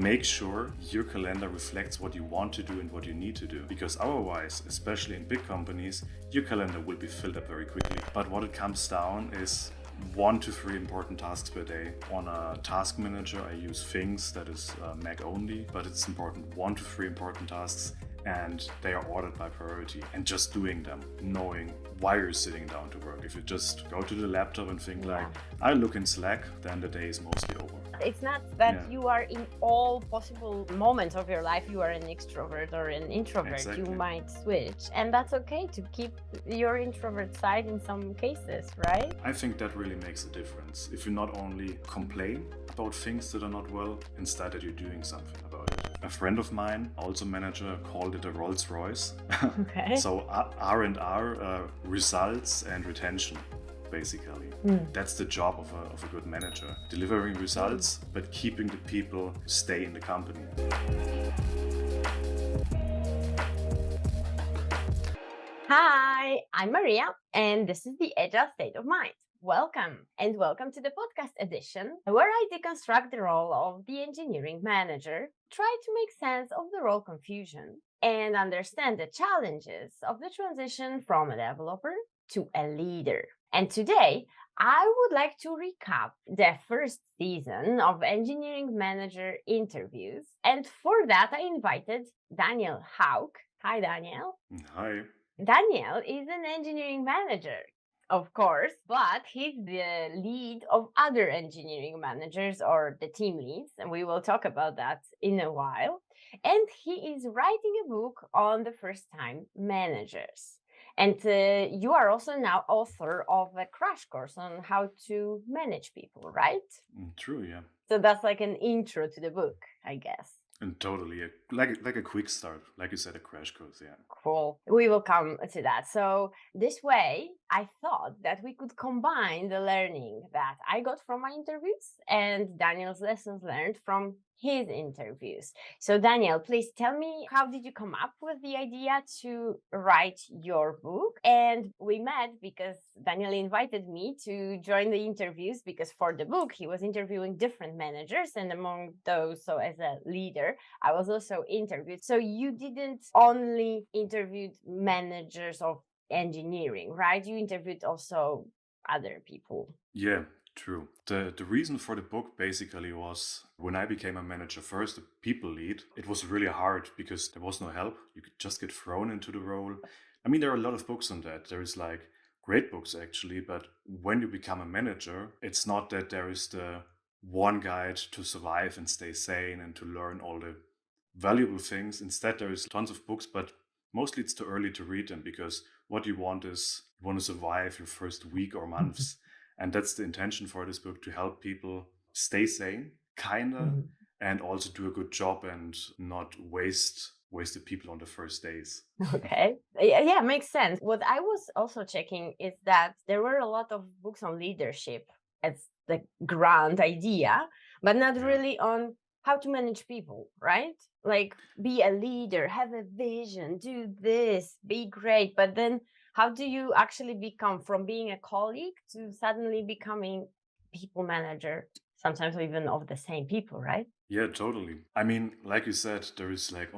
make sure your calendar reflects what you want to do and what you need to do. Because otherwise, especially in big companies, your calendar will be filled up very quickly. But what it comes down is 1 to 3 important tasks per day. On a task manager, I use Things, that is Mac only, but it's important 1 to 3 important tasks, and they are ordered by priority. And just doing them, knowing why you're sitting down to work. If you just go to the laptop and think like, I look in Slack, then the day is mostly over. It's not that you are in all possible moments of your life, you are an extrovert or an introvert. Exactly. You might switch, and that's okay to keep your introvert side in some cases, right? I think that really makes a difference. If you not only complain about things that are not well, instead that you're doing something about it. A friend of mine, also manager, called it a Rolls-Royce. Okay. So R&R, results and retention, basically. That's the job of a good manager. Delivering results, but keeping the people stay in the company. Hi, I'm Maria, and this is the Agile State of Mind. Welcome, and welcome to the podcast edition, where I deconstruct the role of the engineering manager, try to make sense of the role confusion, and understand the challenges of the transition from a developer to a leader. And today, I would like to recap the first season of engineering manager interviews. And for that, I invited Daniel Hauck. Hi, Daniel. Hi. Daniel is an engineering manager, of course, but he's the lead of other engineering managers or the team leads, and we will talk about that in a while. And he is writing a book on the first-time managers. And you are also now author of a crash course on how to manage people, right? True, yeah. So that's like an intro to the book, I guess. And totally, like a quick start, like you said, a crash course, yeah. Cool. We will come to that. So this way, I thought that we could combine the learning that I got from my interviews and Daniel's lessons learned from his interviews. So Daniel, please tell me, how did you come up with the idea to write your book? And we met because Daniel invited me to join the interviews because for the book, he was interviewing different managers, and among those, so as a leader, I was also interviewed. So you didn't only interviewed managers of engineering, right? You interviewed also other people. Yeah, true. The reason for the book basically was when I became a manager first, a people lead, it was really hard because there was no help. You could just get thrown into the role. I mean, there are a lot of books on that. There is like great books actually, but when you become a manager, it's not that there is the one guide to survive and stay sane and to learn all the valuable things. Instead, there is tons of books, but mostly it's too early to read them because what you want is you want to survive your first week or months. And that's the intention for this book, to help people stay sane, and also do a good job and not waste the people on the first days. Okay. Yeah, makes sense. What I was also checking is that there were a lot of books on leadership as the grand idea, but not really on how to manage people, right? Like be a leader, have a vision, do this, be great. But then how do you actually become from being a colleague to suddenly becoming people manager, sometimes even of the same people, right? Yeah, totally. I mean, like you said, there is like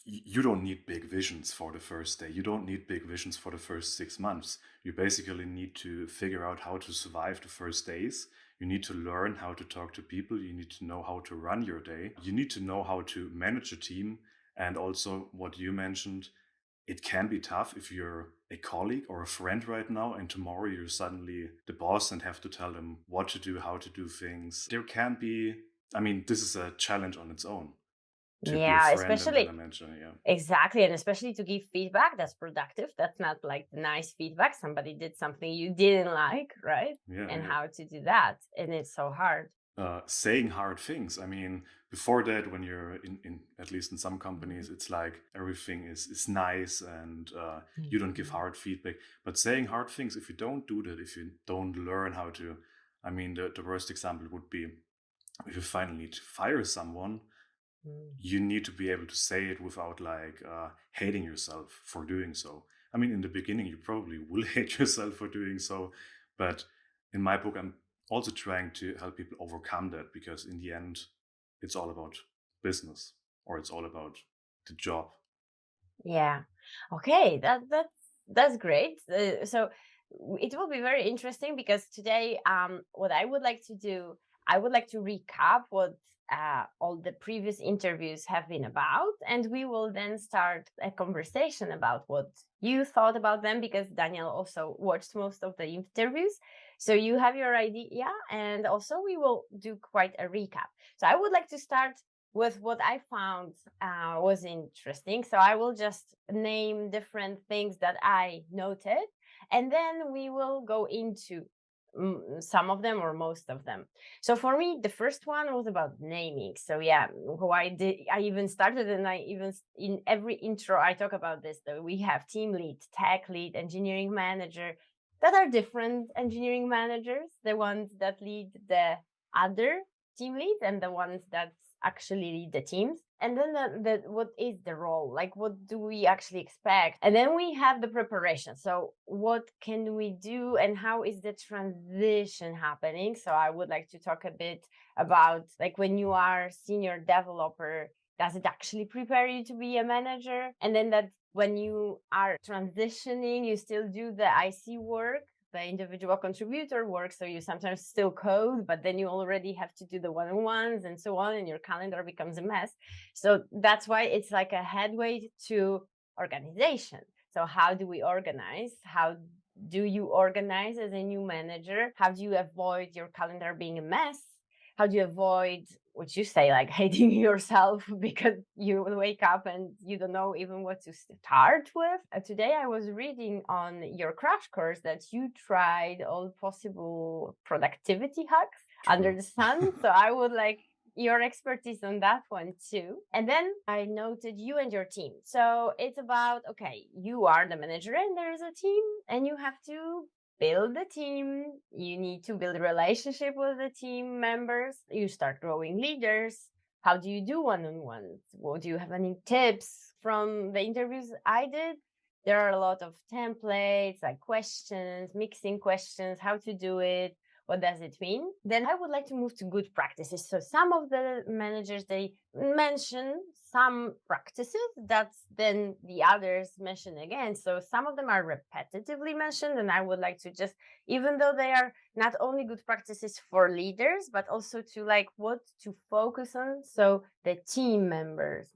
you don't need big visions for the first day. You don't need big visions for the first 6 months. You basically need to figure out how to survive the first days. You need to learn how to talk to people. You need to know how to run your day. You need to know how to manage a team. And also what you mentioned, it can be tough if you're a colleague or a friend right now, and tomorrow you're suddenly the boss and have to tell them what to do, how to do things. There can be, I mean, this is a challenge on its own. To be a friend especially and then a manager, exactly, and especially to give feedback that's productive. That's not like nice feedback. Somebody did something you didn't like, right? How to do that, and it's so hard. Saying hard things. I mean, before that, when you're in at least in some companies, it's like everything is nice and you don't give hard feedback. But saying hard things, if you don't do that, if you don't learn how to, I mean, the worst example would be if you finally need to fire someone, you need to be able to say it without like hating yourself for doing so. I mean, in the beginning, you probably will hate yourself for doing so, but in my book, I'm also trying to help people overcome that, because in the end, it's all about business or it's all about the job. Yeah. Okay, that's great. It will be very interesting because today, what I would like to do, I would like to recap what all the previous interviews have been about, and we will then start a conversation about what you thought about them because Daniel also watched most of the interviews. So you have your idea, and also we will do quite a recap. So I would like to start with what I found was interesting. So I will just name different things that I noted, and then we will go into some of them or most of them. So for me, the first one was about naming. So yeah, who I did, I even started, and I even in every intro I talk about this. Though we have team lead, tech lead, engineering manager. That are different engineering managers. The ones that lead the other team leads and the ones that actually lead the teams. And then the what is the role, like what do we actually expect, and then we have the preparation. So what can we do and how is the transition happening? So I would like to talk a bit about, like, when you are senior developer, does it actually prepare you to be a manager? And then that when you are transitioning, you still do the IC work, the individual contributor work. So you sometimes still code, but then you already have to do the one-on-ones and so on, and your calendar becomes a mess. So that's why it's like a headway to organization. So how do we organize? How do you organize as a new manager? How do you avoid your calendar being a mess? How do you avoid what you say, like hating yourself because you wake up and you don't know even what to start with? Today I was reading on your crash course that you tried all possible productivity hacks under True. the sun. So I would like your expertise on that one too. And then I noted you and your team. So it's about, okay, you are the manager and there's a team, and you have to build the team. You need to build a relationship with the team members. You start growing leaders. How do you do one-on-ones? What do you have any tips from the interviews I did? There are a lot of templates, like questions, mixing questions, how to do it. What does it mean? Then I would like to move to good practices. So some of the managers, they mention some practices that then the others mention again. So some of them are repetitively mentioned, and I would like to just, even though they are not only good practices for leaders, but also to like what to focus on. So the team members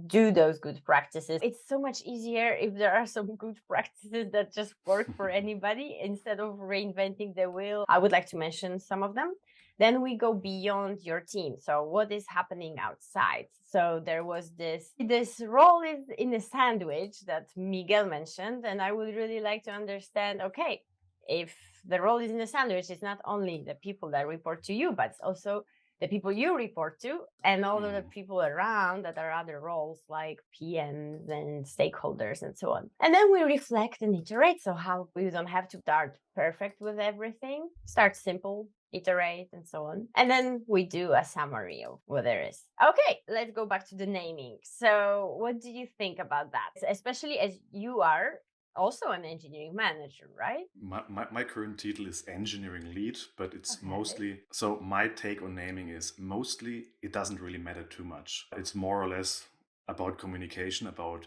do those good practices. It's so much easier if there are some good practices that just work for anybody instead of reinventing the wheel. I would like to mention some of them. Then we go beyond your team. So what is happening outside? So there was this role is in a sandwich that Miguel mentioned, and I would really like to understand, okay, if the role is in a sandwich, it's not only the people that report to you, but it's also the people you report to and all of the people around that are other roles like PMs and stakeholders and so on. And then we reflect and iterate. So how we don't have to start perfect with everything, start simple, iterate, and so on. And then we do a summary of what there is. Okay, let's go back to the naming. So what do you think about that? Especially as you are also an engineering manager, right? My current title is engineering lead, but it's Okay. mostly, so my take on naming is mostly it doesn't really matter too much. It's more or less about communication, about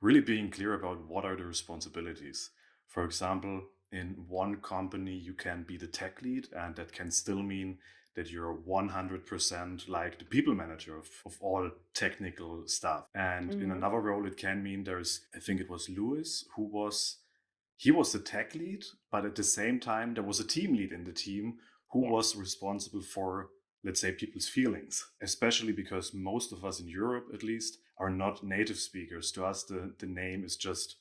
really being clear about what are the responsibilities. For example, in one company, you can be the tech lead, and that can still mean that you're 100% like the people manager of all technical stuff. And in another role, it can mean I think it was Lewis he was the tech lead, but at the same time, there was a team lead in the team who was responsible for, let's say, people's feelings, especially because most of us in Europe, at least, are not native speakers. To us, the name is just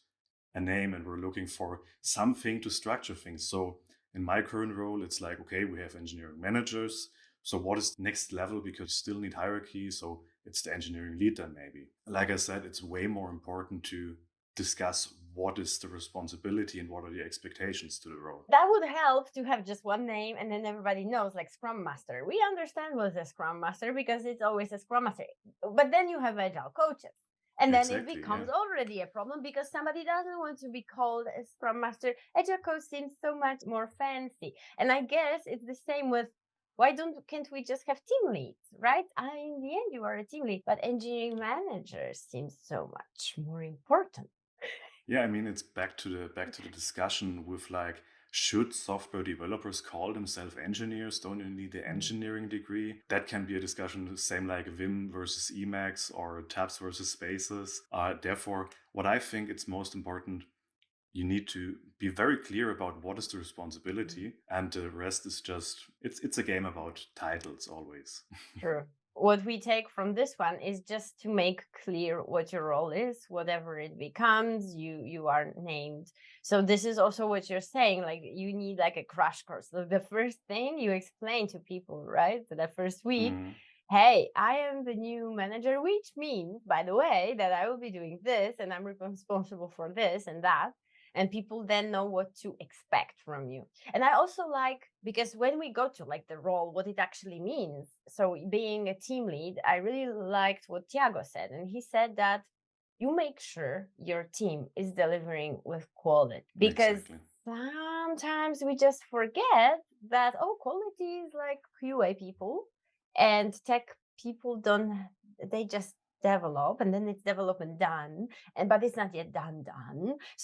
a name, and we're looking for something to structure things. So in my current role, it's like, okay, we have engineering managers. So what is the next level? Because you still need hierarchy. So it's the engineering lead then maybe. Like I said, it's way more important to discuss what is the responsibility and what are the expectations to the role. That would help to have just one name and then everybody knows, like Scrum Master. We understand what's a Scrum Master because it's always a Scrum Master. But then you have Agile coaches. And then it Exactly, becomes yeah. already a problem because somebody doesn't want to be called a Scrum Master. Agile coach seems so much more fancy. And I guess it's the same with Why don't can't we just have team leads, right? In the end, you are a team lead, but engineering manager seems so much more important. Yeah, I mean, it's back to the discussion with like, should software developers call themselves engineers? Don't you need the Mm. engineering degree? That can be a discussion, the same like Vim versus Emacs or tabs versus spaces. Therefore, what I think it's most important, you need to be very clear about what is the responsibility, and the rest is just it's a game about titles always. True. What we take from this one is just to make clear what your role is, whatever it becomes, you are named. So this is also what you're saying, like you need like a crash course. So the first thing you explain to people, right? So the first week, Mm, hey, I am the new manager, which means, by the way, that I will be doing this and I'm responsible for this and that. And people then know what to expect from you. And I also like, because when we go to like the role, what it actually means. So being a team lead, I really liked what Tiago said. And he said that you make sure your team is delivering with quality, because exactly. sometimes we just forget that, oh, quality is like QA people and tech people don't, they just develop and then it's development done, and but it's not yet done,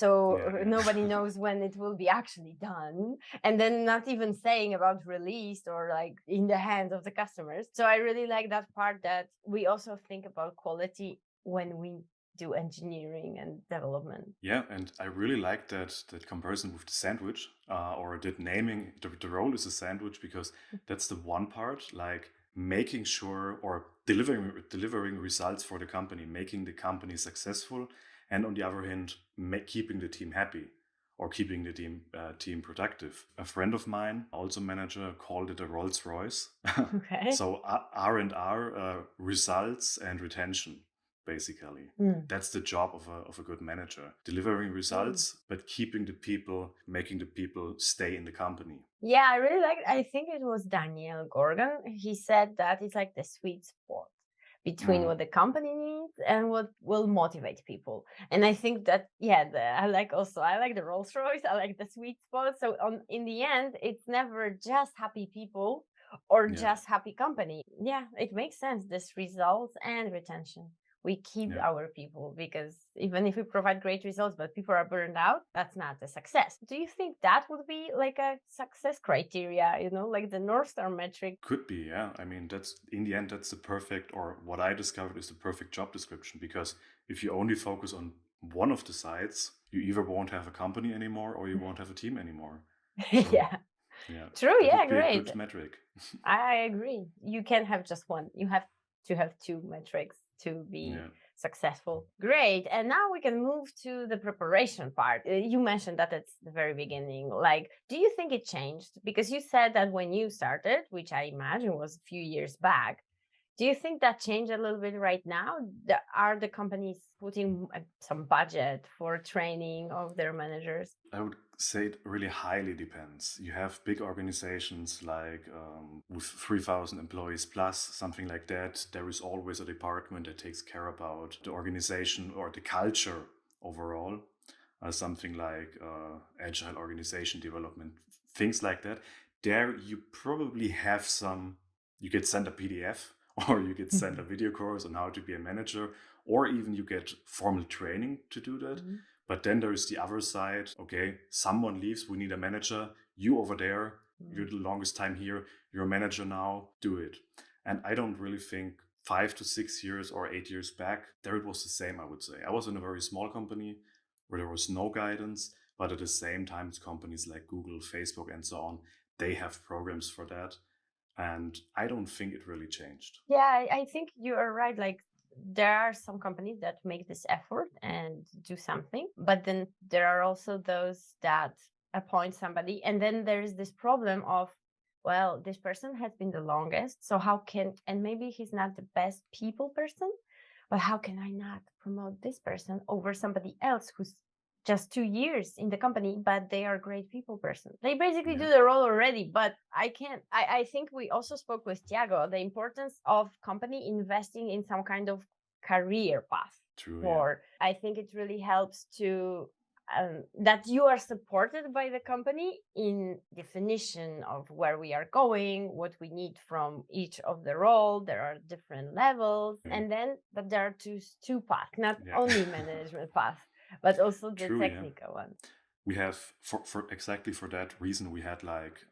so Yeah, nobody yeah. knows when it will be actually done, and then not even saying about released or like in the hands of the customers. So I really like that part, that we also think about quality when we do engineering and development. Yeah, and I really like that comparison with the sandwich, or that naming the role is a sandwich, because that's the one part, like making sure or delivering results for the company, making the company successful, and on the other hand, keeping the team happy or keeping the team productive. A friend of mine, also manager, called it a Rolls-Royce. Okay. So R&R, results and retention, basically. Mm. That's the job of a good manager, delivering Mm. results, but keeping the people, making the people stay in the company. Yeah, I really like, I think it was Daniel Gorgon. He said that it's like the sweet spot between Mm, what the company needs and what will motivate people. And I think that, yeah, I like also, I like the Rolls Royce, I like the sweet spot. So on in the end, it's never just happy people or yeah, just happy company. Yeah, it makes sense. This results and retention. We keep yeah. our people, because even if we provide great results but people are burned out, that's not a success. Do you think that would be like a success criteria, like the North Star metric? Could be, yeah. I mean, that's in the end, that's the perfect, or what I discovered is the perfect job description. Because if you only focus on one of the sides, you either won't have a company anymore or you won't have a team anymore. So, Yeah, yeah, true. that Yeah, would be a great. good metric. I agree. You can't have just one. You have to have two metrics to be Yeah. successful. Great. And now we can move to the preparation part. You mentioned that at the very beginning. Like, do you think it changed? Because you said that when you started, which I imagine was a few years back, do you think that changed a little bit right now? Are the companies putting some budget for training of their managers? I would say it really highly depends. You have big organizations like, with 3,000 employees plus, something like that. There is always a department that takes care about the organization or the culture overall. Something like agile organization development, things like that. There you probably have some, you get sent a PDF or you get sent a Mhm. video course on how to be a manager, or even you get formal training to do that. Mhm. But then there is the other side. Okay, someone leaves, we need a manager. You over there, you're Mhm. the longest time here, you're a manager now, do it. And I don't really think 5 to 6 years or 8 years back, there it was the same, I would say. I was in a very small company where there was no guidance, but at the same time, companies like Google, Facebook, and so on, they have programs for that. And I don't think it really changed. Yeah, I think you are right. Like, there are some companies that make this effort and do something, but then there are also those that appoint somebody, and then there is this problem of, well, this person has been the longest, so how can, and maybe he's not the best people person, but how can I not promote this person over somebody else who's just 2 years in the company, but they are great people person. They basically Yeah, do the role already, but I can't. I think we also spoke with Tiago the importance of company investing in some kind of career path. true. Yeah. For I think it really helps to that you are supported by the company in definition of where we are going, what we need from each of the role. There are different levels, Yeah. and then but there are two paths, not Yeah. only management path, but also the True, yeah. technical one. We have for exactly for that reason we had like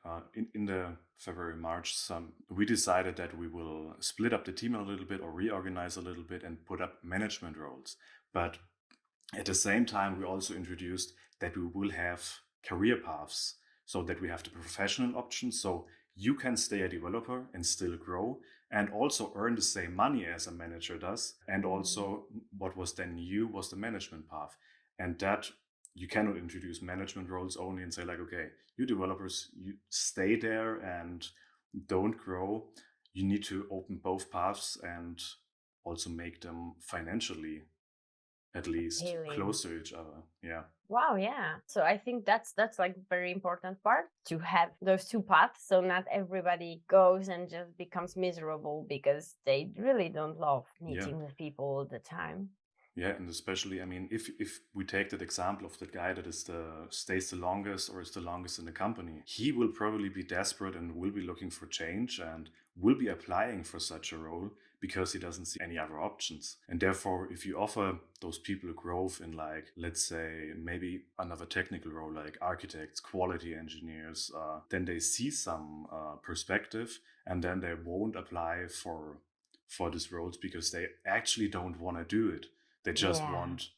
in the February March some we decided that we will split up the team a little bit or reorganize a little bit and put up management roles. But at the same time we also introduced that we will have career paths, so that we have the professional options, so you can stay a developer and still grow and also earn the same money as a manager does. And also what was then new was the management path. And that you cannot introduce management roles only and say like, okay, you developers, you stay there and don't grow. You need to open both paths and also make them financially at least Appealing. close to each other. Yeah. Wow, yeah. So I think that's like very important part to have those two paths. So not everybody goes and just becomes miserable because they really don't love Yeah. meeting with people all the time. Yeah, and especially, I mean, if we take that example of the guy that is the stays the longest or is the longest in the company, he will probably be desperate and will be looking for change and will be applying for such a role because he doesn't see any other options. And therefore, if you offer those people growth in like, let's say, maybe another technical role like architects, quality engineers, then they see some perspective and then they won't apply for these roles because they actually don't want to do it. They just Yeah. want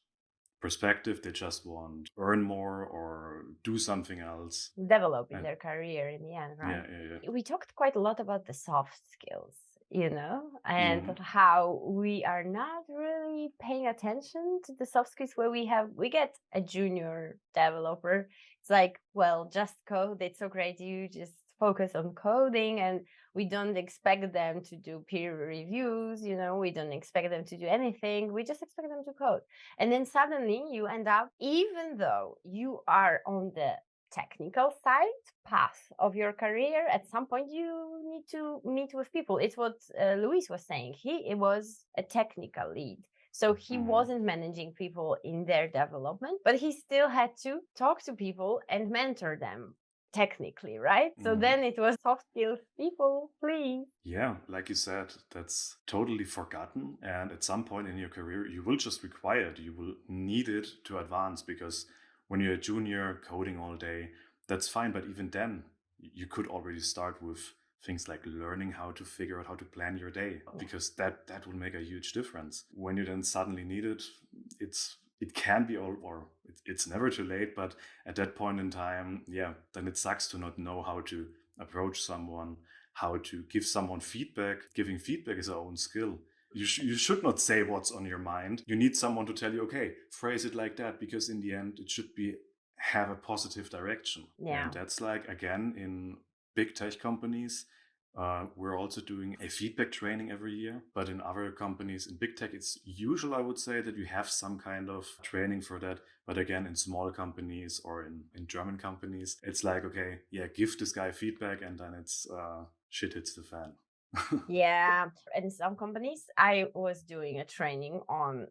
perspective. They just want earn more or do something else. Develop in And their career in the end, right? yeah, yeah, yeah. We talked quite a lot about the soft skills, and Mhm. how we are not really paying attention to the soft skills where we get a junior developer. It's like, well, just code. It's so great. You just focus on coding, and we don't expect them to do peer reviews. We don't expect them to do anything. We just expect them to code. And then suddenly you end up, even though you are on the technical side path of your career, at some point you need to meet with people. It's what Luis was saying. He was a technical lead, so he Mhm. wasn't managing people in their development, but he still had to talk to people and mentor them technically, right? So Mhm. then it was soft skills. People, please. Yeah, like you said, that's totally forgotten. And at some point in your career, you will just require it. You will need it to advance because when you're a junior coding all day, that's fine. But even then, you could already start with things like learning how to figure out how to plan your day because that will make a huge difference. When you then suddenly need it, it can be all or it's never too late. But at that point in time, yeah, then it sucks to not know how to approach someone, how to give someone feedback. Giving feedback is our own skill. You should not say what's on your mind. You need someone to tell you, okay, phrase it like that, because in the end, it should be have a positive direction. And Yeah. that's like, again, in big tech companies, we're also doing a feedback training every year. But in other companies, in big tech, it's usual, I would say, that you have some kind of training for that. But again, in small companies or in German companies, it's like, okay, yeah, give this guy feedback and then it's shit hits the fan. Yeah, in some companies, I was doing a training on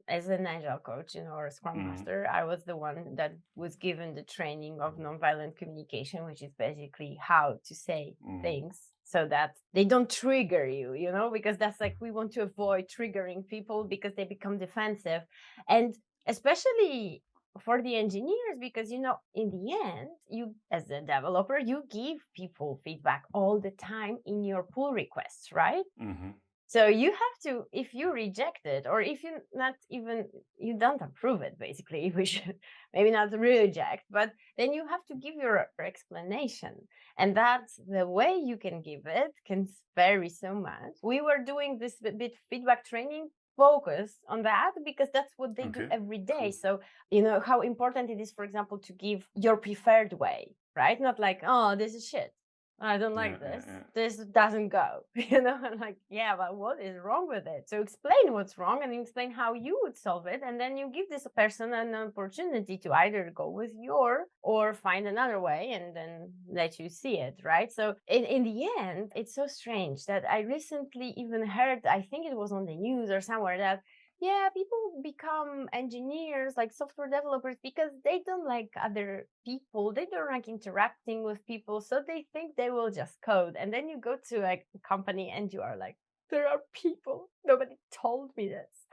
as an agile coach, or a scrum Mm, master. I was the one that was given the training of nonviolent communication, which is basically how to say mm, things so that they don't trigger you, because that's like we want to avoid triggering people because they become defensive. And especially for the engineers, because in the end, you as a developer, you give people feedback all the time in your pull requests, right? mhm. So you have to, if you reject it, or if you not even you don't approve it, basically, we should maybe not reject, but then you have to give your explanation. And that's the way you can give it can vary so much. We were doing this bit feedback training focus on that because that's what they do Okay, every day. cool. So how important it is, for example, to give your preferred way, right? Not like, oh, this is shit, I don't Yeah, like yeah, this. yeah. This doesn't go. I'm like, yeah, but what is wrong with it? So explain what's wrong and you explain how you would solve it. And then you give this person an opportunity to either go with your or find another way and then let you see it. Right. So in the end, it's so strange that I recently even heard, I think it was on the news or somewhere, that Yeah, people become engineers, like software developers, because they don't like other people. They don't like interacting with people. So they think they will just code. And then you go to like a company and you are like, there are people. Nobody told me this.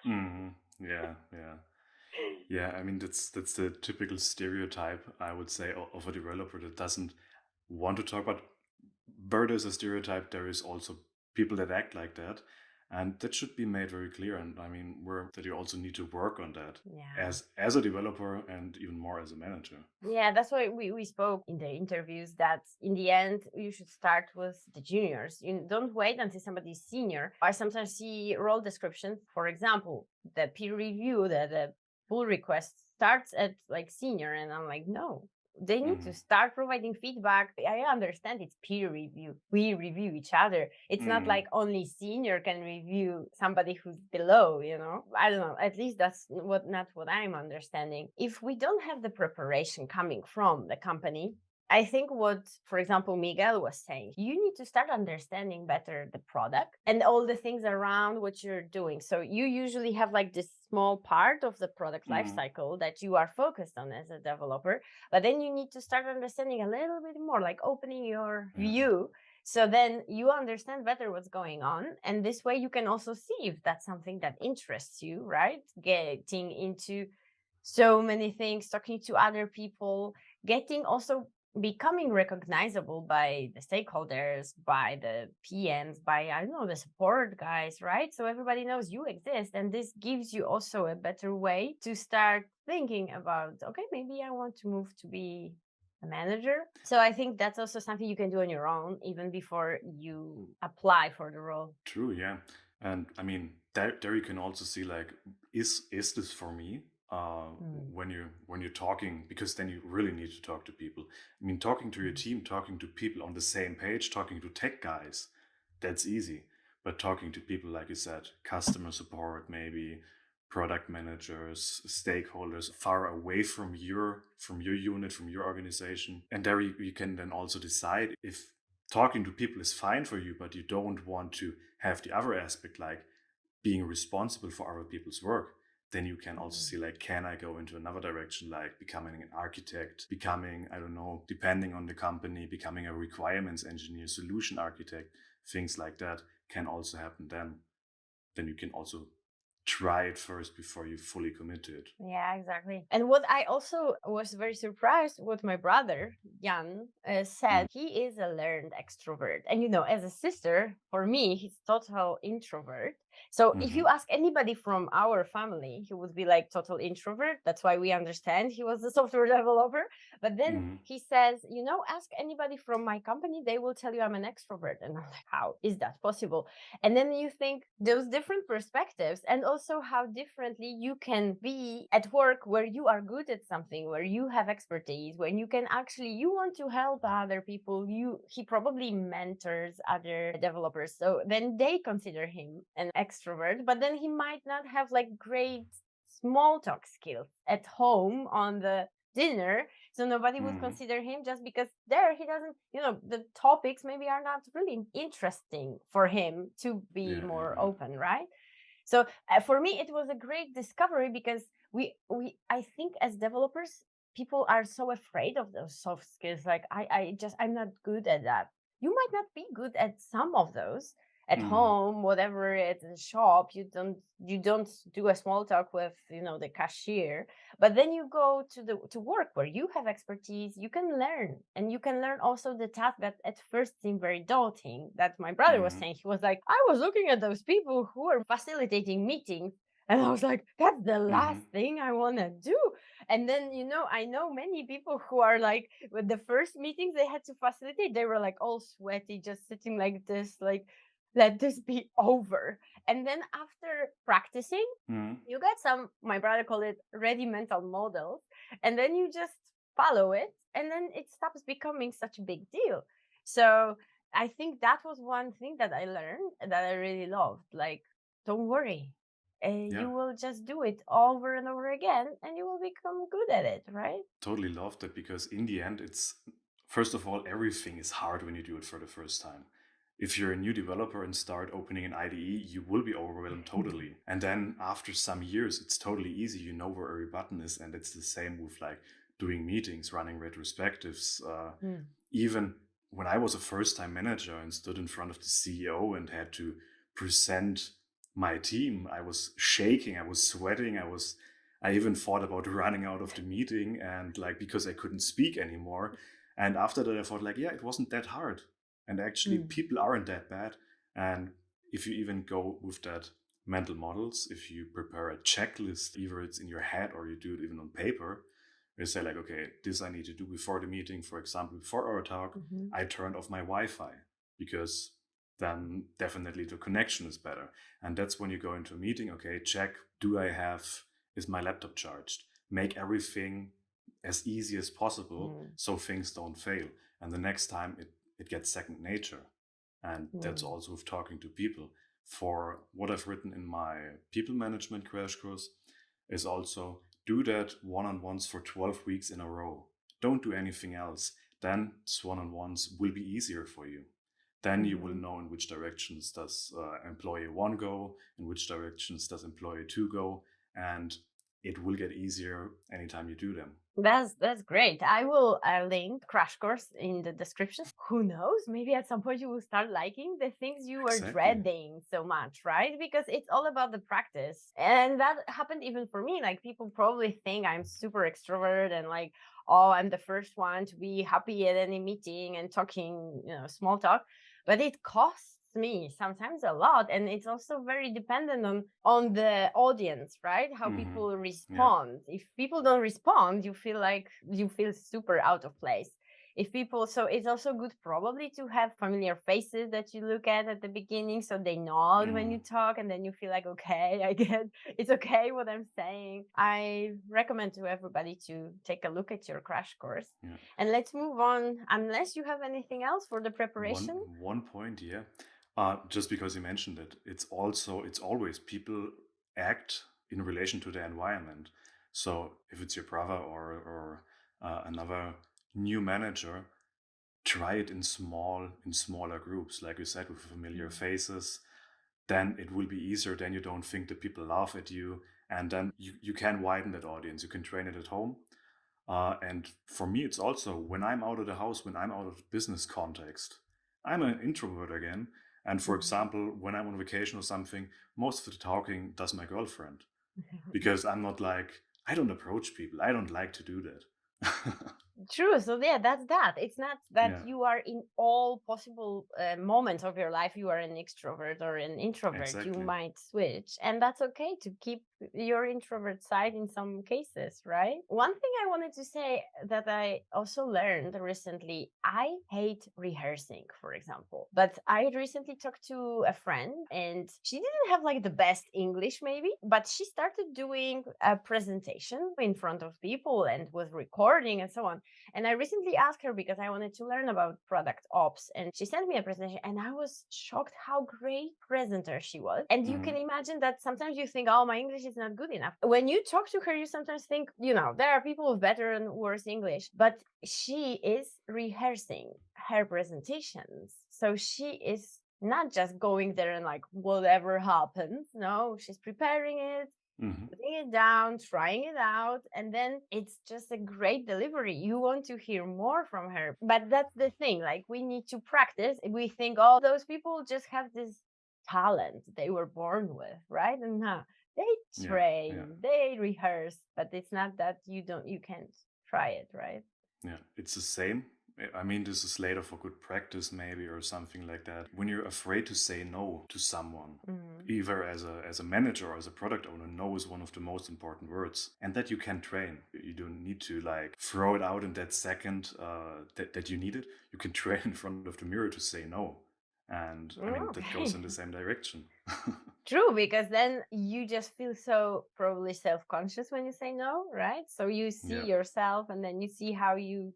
Yeah, yeah. Yeah, I mean that's the typical stereotype, I would say, of a developer that doesn't want to talk about. Where there's a stereotype, there is also people that act like that, and that should be made very clear. And I mean, where that you also need to work on that Yeah. as a developer and even more as a manager. Yeah, that's why we spoke in the interviews that in the end you should start with the juniors. You don't wait until somebody's senior. I sometimes see role descriptions, for example, the peer review, the pull request starts at like senior, and I'm like, no. They need to Mm, start providing feedback. I understand it's peer review. We review each other. It's not mm, like only senior can review somebody who's below, you know? I don't know. At least that's what not what I'm understanding. If we don't have the preparation coming from the company, I think what, for example, Miguel was saying, you need to start understanding better the product and all the things around what you're doing. So you usually have like this small part of the product mm, lifecycle that you are focused on as a developer, but then you need to start understanding a little bit more, like opening your yeah, view. So then you understand better what's going on. And this way you can also see if that's something that interests you, right? Getting into so many things, talking to other people, getting also becoming recognizable by the stakeholders, by the PMs, by, I don't know, the support guys, right? So everybody knows you exist. And this gives you also a better way to start thinking about, okay, maybe I want to move to be a manager. So I think that's also something you can do on your own, even before you apply for the role. true, yeah. And I mean, there you can also see like, is this for me? Mm. When you're talking, because then you really need to talk to people. I mean, talking to your Mm. team, talking to people on the same page, talking to tech guys, that's easy. But talking to people, like you said, customer support, maybe product managers, stakeholders far away from your unit, from your organization, and there you can then also decide if talking to people is fine for you, but you don't want to have the other aspect, like being responsible for other people's work, then you can also Mm. see like, can I go into another direction, like becoming an architect, becoming, I don't know, depending on the company, becoming a requirements engineer, solution architect, things like that can also happen then you can also try it first before you fully commit to it. Yeah, exactly. And what I also was very surprised what my brother Jan Mm, said, he is a learned extrovert. And you know, as a sister, for me, he's total introvert. So if you mhm, ask anybody from our family, he would be like total introvert. That's why we understand he was a software developer. But then mhm, he says, you know, ask anybody from my company, they will tell you I'm an extrovert. And I'm like, how is that possible? And then you think those different perspectives and also how differently you can be at work where you are good at something, where you have expertise, when you can actually you want to help other people. He probably mentors other developers. So then they consider him an extrovert, but then he might not have like great small talk skills at home on the dinner, so nobody would mhm. consider him just because there he doesn't, you know, the topics maybe are not really interesting for him to be Yeah, yeah, more yeah. open, right? So for me, it was a great discovery because we I think as developers, people are so afraid of those soft skills. Like I'm not good at that. You might not be good at some of those at Mhm, home, whatever at the shop. You don't do a small talk with, you know, the cashier, but then you go to work where you have expertise. You can learn, and you can learn also the task that at first seemed very daunting. That my brother was mhm, saying, he was like, I was looking at those people who were facilitating meetings, and I was like, that's the last mhm. thing I want to do. And then, you know, I know many people who are like, with the first meetings they had to facilitate, they were like all sweaty, just sitting like this, like, let this be over. And then after practicing, Mhm. you get some, my brother called it ready mental models, and then you just follow it, and then it stops becoming such a big deal. So I think that was one thing that I learned that I really loved. Like, don't worry, Yeah, you will just do it over and over again, and you will become good at it, right? totally love that, because in the end, it's first of all, everything is hard when you do it for the first time. If you're a new developer and start opening an IDE, you will be overwhelmed totally. And then after some years, it's totally easy. You know where every button is. And it's the same with like doing meetings, running retrospectives. Mm. Even when I was a first time manager and stood in front of the CEO and had to present my team, I was shaking, I was sweating, I even thought about running out of the meeting and like because I couldn't speak anymore. And after that, I thought like, yeah, it wasn't that hard. And actually, Mm. people aren't that bad. And if you even go with that mental models, if you prepare a checklist, either it's in your head or you do it even on paper, you say like, okay, this I need to do before the meeting. For example, before our talk, Mhm. I turned off my Wi-Fi because then definitely the connection is better. And that's when you go into a meeting. Okay, check, is my laptop charged? Make everything as easy as possible Mm. so things don't fail. And the next time it gets second nature. And that's Mm. also with talking to people. For what I've written in my people management crash course is also do that one-on-ones for 12 weeks in a row. Don't do anything else. Then one-on-ones will be easier for you. Then you will Mhm. know in which directions does employee one go, in which directions does employee two go, and it will get easier anytime you do them. That's great. I will link crash course in the description. Who knows? Maybe at some point you will start liking the things you were Exactly. dreading so much, right? Because it's all about the practice. And that happened even for me. Like people probably think I'm super extrovert and like, oh, I'm the first one to be happy at any meeting and talking, small talk. But it costs me sometimes a lot, and it's also very dependent on the audience, right? How Hmm. people Yeah. respond. If people don't respond, you feel like you feel super out of place. If people, so it's also good probably to have familiar faces that you look at the beginning, so they nod when you Hmm. talk, and then you feel like, okay, I get it's okay what I'm saying. I recommend to everybody to take a look at your crash course. Yeah. And let's move on, unless you have anything else for the One preparation. one point, yeah. Just because you mentioned it, it's always people act in relation to their environment. So if it's your brother or another new manager, try it in smaller groups, like you said, with familiar Mm. faces. Then it will be easier. Then you don't think that people laugh at you, and then you can widen that audience. You can train it at home. And for me, it's also when I'm out of the house, when I'm out of business context, I'm an introvert again. And for Mhm. example, when I'm on vacation or something, most of the talking does my girlfriend because I'm not like, I don't approach people. I don't like to do that. True. So yeah, that's that. It's not that Yeah, you are in all possible moments of your life, you are an extrovert or an introvert. You exactly. might switch, and that's okay to keep your introvert side in some cases, right? One thing I wanted to say that I also learned recently, I hate rehearsing, for example. But I recently talked to a friend, and she didn't have like the best English, maybe, but she started doing a presentation in front of people and was recording and so on. And I recently asked her because I wanted to learn about product ops, and she sent me a presentation, and I was shocked how great presenter she was. And you Hmm. can imagine that sometimes you think, oh, my English is not good enough. When you talk to her, you sometimes think, there are people with better and worse English, but she is rehearsing her presentations. So she is not just going there and like whatever happens. No, she's preparing it, Hmm. putting it down, trying it out, and then it's just a great delivery. You want to hear more from her. But that's the thing, like we need to practice. We think, oh, those people just have this talent they were born with, right? And no, they Yeah, yeah, train, they rehearse, but it's not that you can't try it, right? yeah. It's the same. I mean, this is later for good practice, maybe, or something like that. When you're afraid to say no to someone, Mm. either as a manager or as a product owner, no is one of the most important words, and that you can train. You don't need to like throw it out in that second that you need it. You can train in front of the mirror to say no, and I mean that goes in Okay. the same direction. True, because then you just feel so probably self-conscious when you say no, right? So you see Yeah. yourself and then you see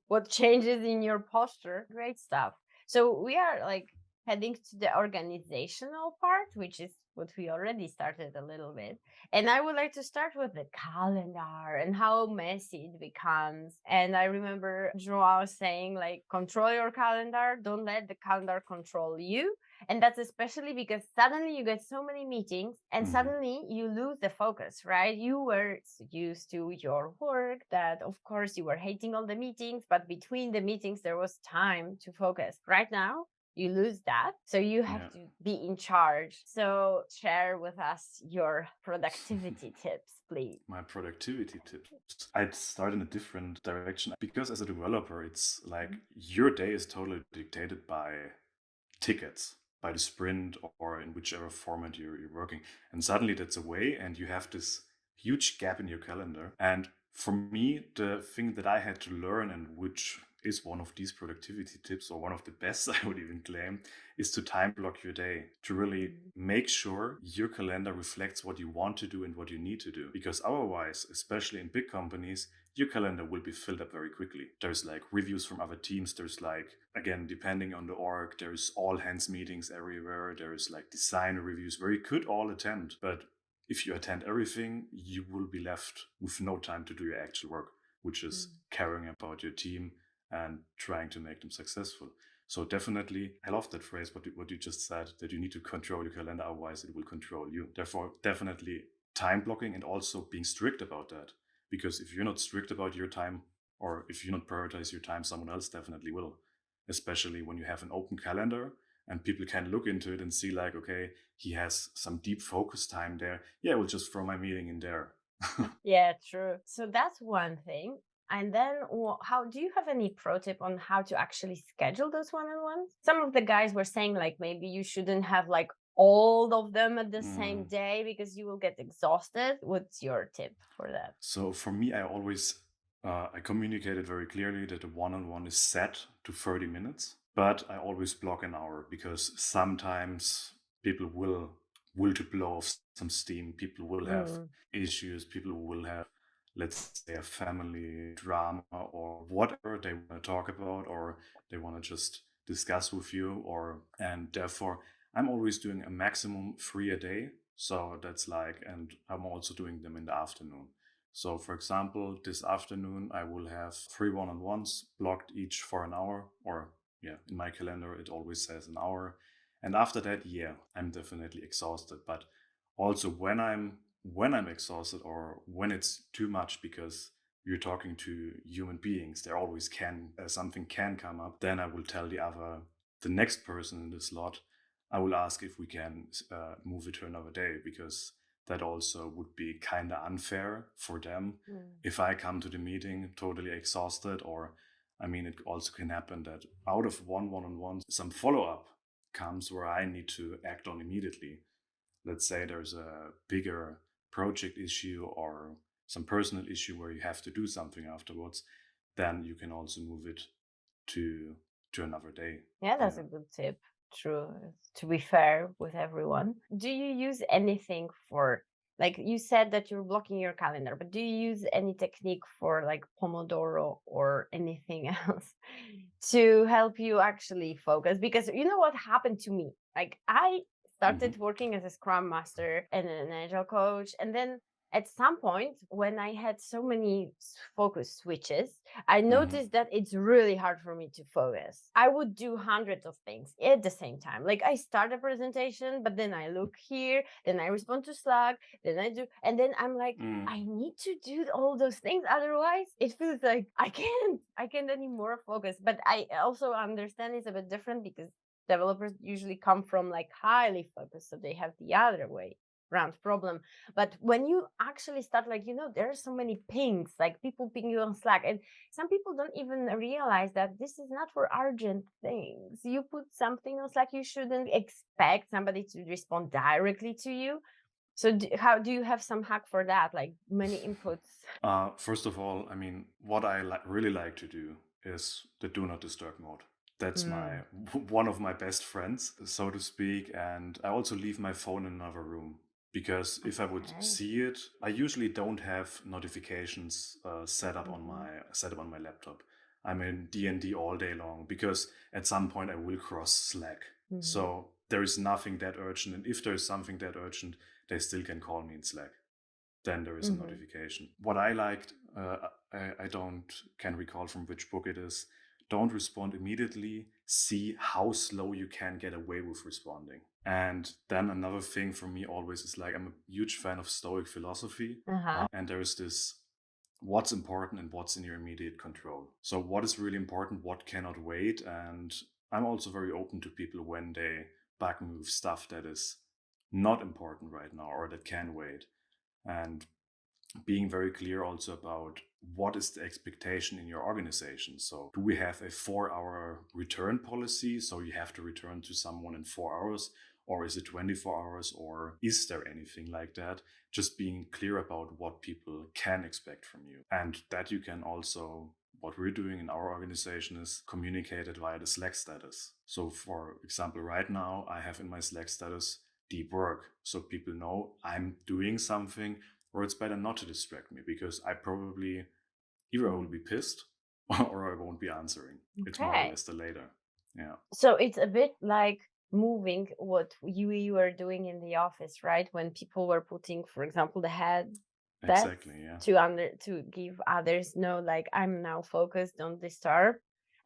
what changes in your posture. Great stuff. So we are like heading to the organizational part, which is what we already started a little bit. And I would like to start with the calendar and how messy it becomes. And I remember Joao saying, like, control your calendar, don't let the calendar control you. And that's especially because suddenly you get so many meetings and Mhm. suddenly you lose the focus, right? You were used to your work, that of course you were hating all the meetings, but between the meetings, there was time to focus. Right now, you lose that. So you have Yeah. to be in charge. So share with us your productivity tips, please. My productivity tips. I'd start in a different direction because as a developer, it's like your day is totally dictated by tickets, by the sprint or in whichever format you're working. And suddenly that's away and you have this huge gap in your calendar. And for me, the thing that I had to learn, and which is one of these productivity tips, or one of the best, I would even claim, is to time block your day, to really Mhm. make sure your calendar reflects what you want to do and what you need to do. Because otherwise, especially in big companies, your calendar will be filled up very quickly. There's like reviews from other teams. There's like, again, depending on the org, there's all hands meetings everywhere. There's like design reviews where you could all attend. But if you attend everything, you will be left with no time to do your actual work, which is Mm. caring about your team and trying to make them successful. So definitely, I love that phrase, what you just said, that you need to control your calendar, otherwise it will control you. Therefore, definitely time blocking and also being strict about that. Because if you're not strict about your time, or if you not prioritize your time, someone else definitely will. Especially when you have an open calendar and people can look into it and see like, okay, he has some deep focus time there. Yeah, we'll just throw my meeting in there. Yeah, true. So that's one thing. And then, how do you have any pro tip on how to actually schedule those one-on-ones? Some of the guys were saying like maybe you shouldn't have like all of them at the same Mm. day because you will get exhausted. What's your tip for that? So for me, I always I communicated very clearly that the one-on-one is set to 30 minutes, but I always block an hour because sometimes people will to blow off some steam. People will have Mm. issues. People will have, let's say, a family drama or whatever they want to talk about, or they want to just discuss with you, or and therefore I'm always doing a maximum 3 a day. So that's like, and I'm also doing them in the afternoon. So, for example, this afternoon I will have 3 one-on-ones blocked each for an hour, or yeah, in my calendar it always says an hour. And after that, yeah, I'm definitely exhausted. But also when I'm exhausted or when it's too much because you're talking to human beings, there always can something can come up. Then I will tell the next person in the slot, I will ask if we can move it to another day because that also would be kind of unfair for them Mm. if I come to the meeting totally exhausted. Or, I mean, it also can happen that out of one-on-one, some follow up comes where I need to act on immediately. Let's say there's a bigger project issue or some personal issue where you have to do something afterwards, then you can also move it to another day. Yeah, that's Yeah. a good tip. True. To be fair with everyone. Do you use anything for, like you said that you're blocking your calendar, but do you use any technique for like Pomodoro or anything else to help you actually focus? Because you know what happened to me? Like I Hmm. started working as a Scrum Master and an Agile coach, and then at some point when I had so many focus switches, I Hmm. noticed that it's really hard for me to focus. I would do hundreds of things at the same time. Like I start a presentation, but then I look here, then I respond to Slack, then I do, and then I'm like, Mm. I need to do all those things. Otherwise, it feels like I can't anymore focus. But I also understand it's a bit different because developers usually come from like highly focused, so they have the other way round problem. But when you actually start, like, there are so many pings, like people ping you on Slack, and some people don't even realize that this is not for urgent things. You put something on Slack, you shouldn't expect somebody to respond directly to you. So, how do you have some hack for that? Like many inputs. First of all, I mean, what I really like to do is the do not disturb mode. That's my Mm. one of my best friends, so to speak. And I also leave my phone in another room because if I would Okay. see it, I usually don't have notifications Hmm. set up on my laptop. I'm in D&D all day long because at some point I will cross Slack. Hmm. So there is nothing that urgent, and if there is something that urgent, they still can call me in Slack. Then there is a Hmm. notification. What I liked, I don't can recall from which book it is, don't respond immediately. See how slow you can get away with responding. And then another thing for me always is like, I'm a huge fan of Stoic philosophy. Uh-huh. And there is this what's important and what's in your immediate control. So, what is really important, what cannot wait. And I'm also very open to people when they back move stuff that is not important right now or that can wait. And being very clear also about what is the expectation in your organization. So, do we have a 4 hour return policy? So, you have to return to someone in 4 hours, or is it 24 hours, or is there anything like that? Just being clear about what people can expect from you. And that you can also, what we're doing in our organization is communicated via the Slack status. So, for example, right now, I have in my Slack status deep work. So people know I'm doing something, or it's better not to distract me because I probably either I will be pissed or I won't be answering. It's more or Okay. less the later. Yeah, So it's a bit like moving what you were doing in the office, right? When people were putting, for example, the headsets exactly. Yeah. to give others know, like, I'm now focused, don't disturb.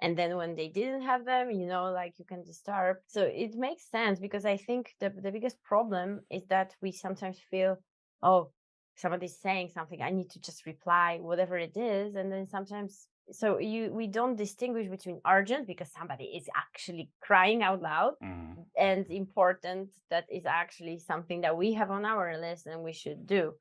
And then when they didn't have them, like, you can disturb. So it makes sense, because I think the biggest problem is that we sometimes feel, oh, somebody's saying something, I need to just reply whatever it is. And then sometimes, so we don't distinguish between urgent, because somebody is actually crying out loud, Mhm. and important, that is actually something that we have on our list and we should do.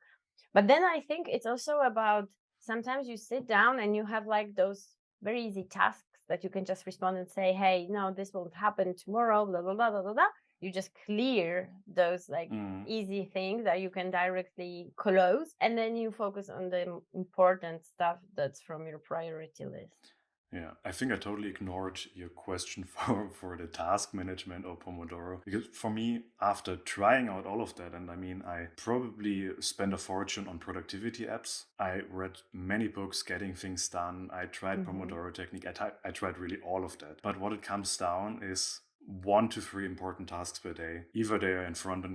But then I think it's also about, sometimes you sit down and you have like those very easy tasks that you can just respond and say, hey, no, this won't happen tomorrow, blah, blah, blah, blah, blah, blah. You just clear those like Mhm. easy things that you can directly close. And then you focus on the important stuff that's from your priority list. Yeah, I think I totally ignored your question for the task management or Pomodoro because for me, after trying out all of that, and I mean, I probably spent a fortune on productivity apps. I read many books getting things done. I tried Mm-hmm. Pomodoro technique. I tried really all of that. But what it comes down is 1 to 3 important tasks per day. Either they are in front of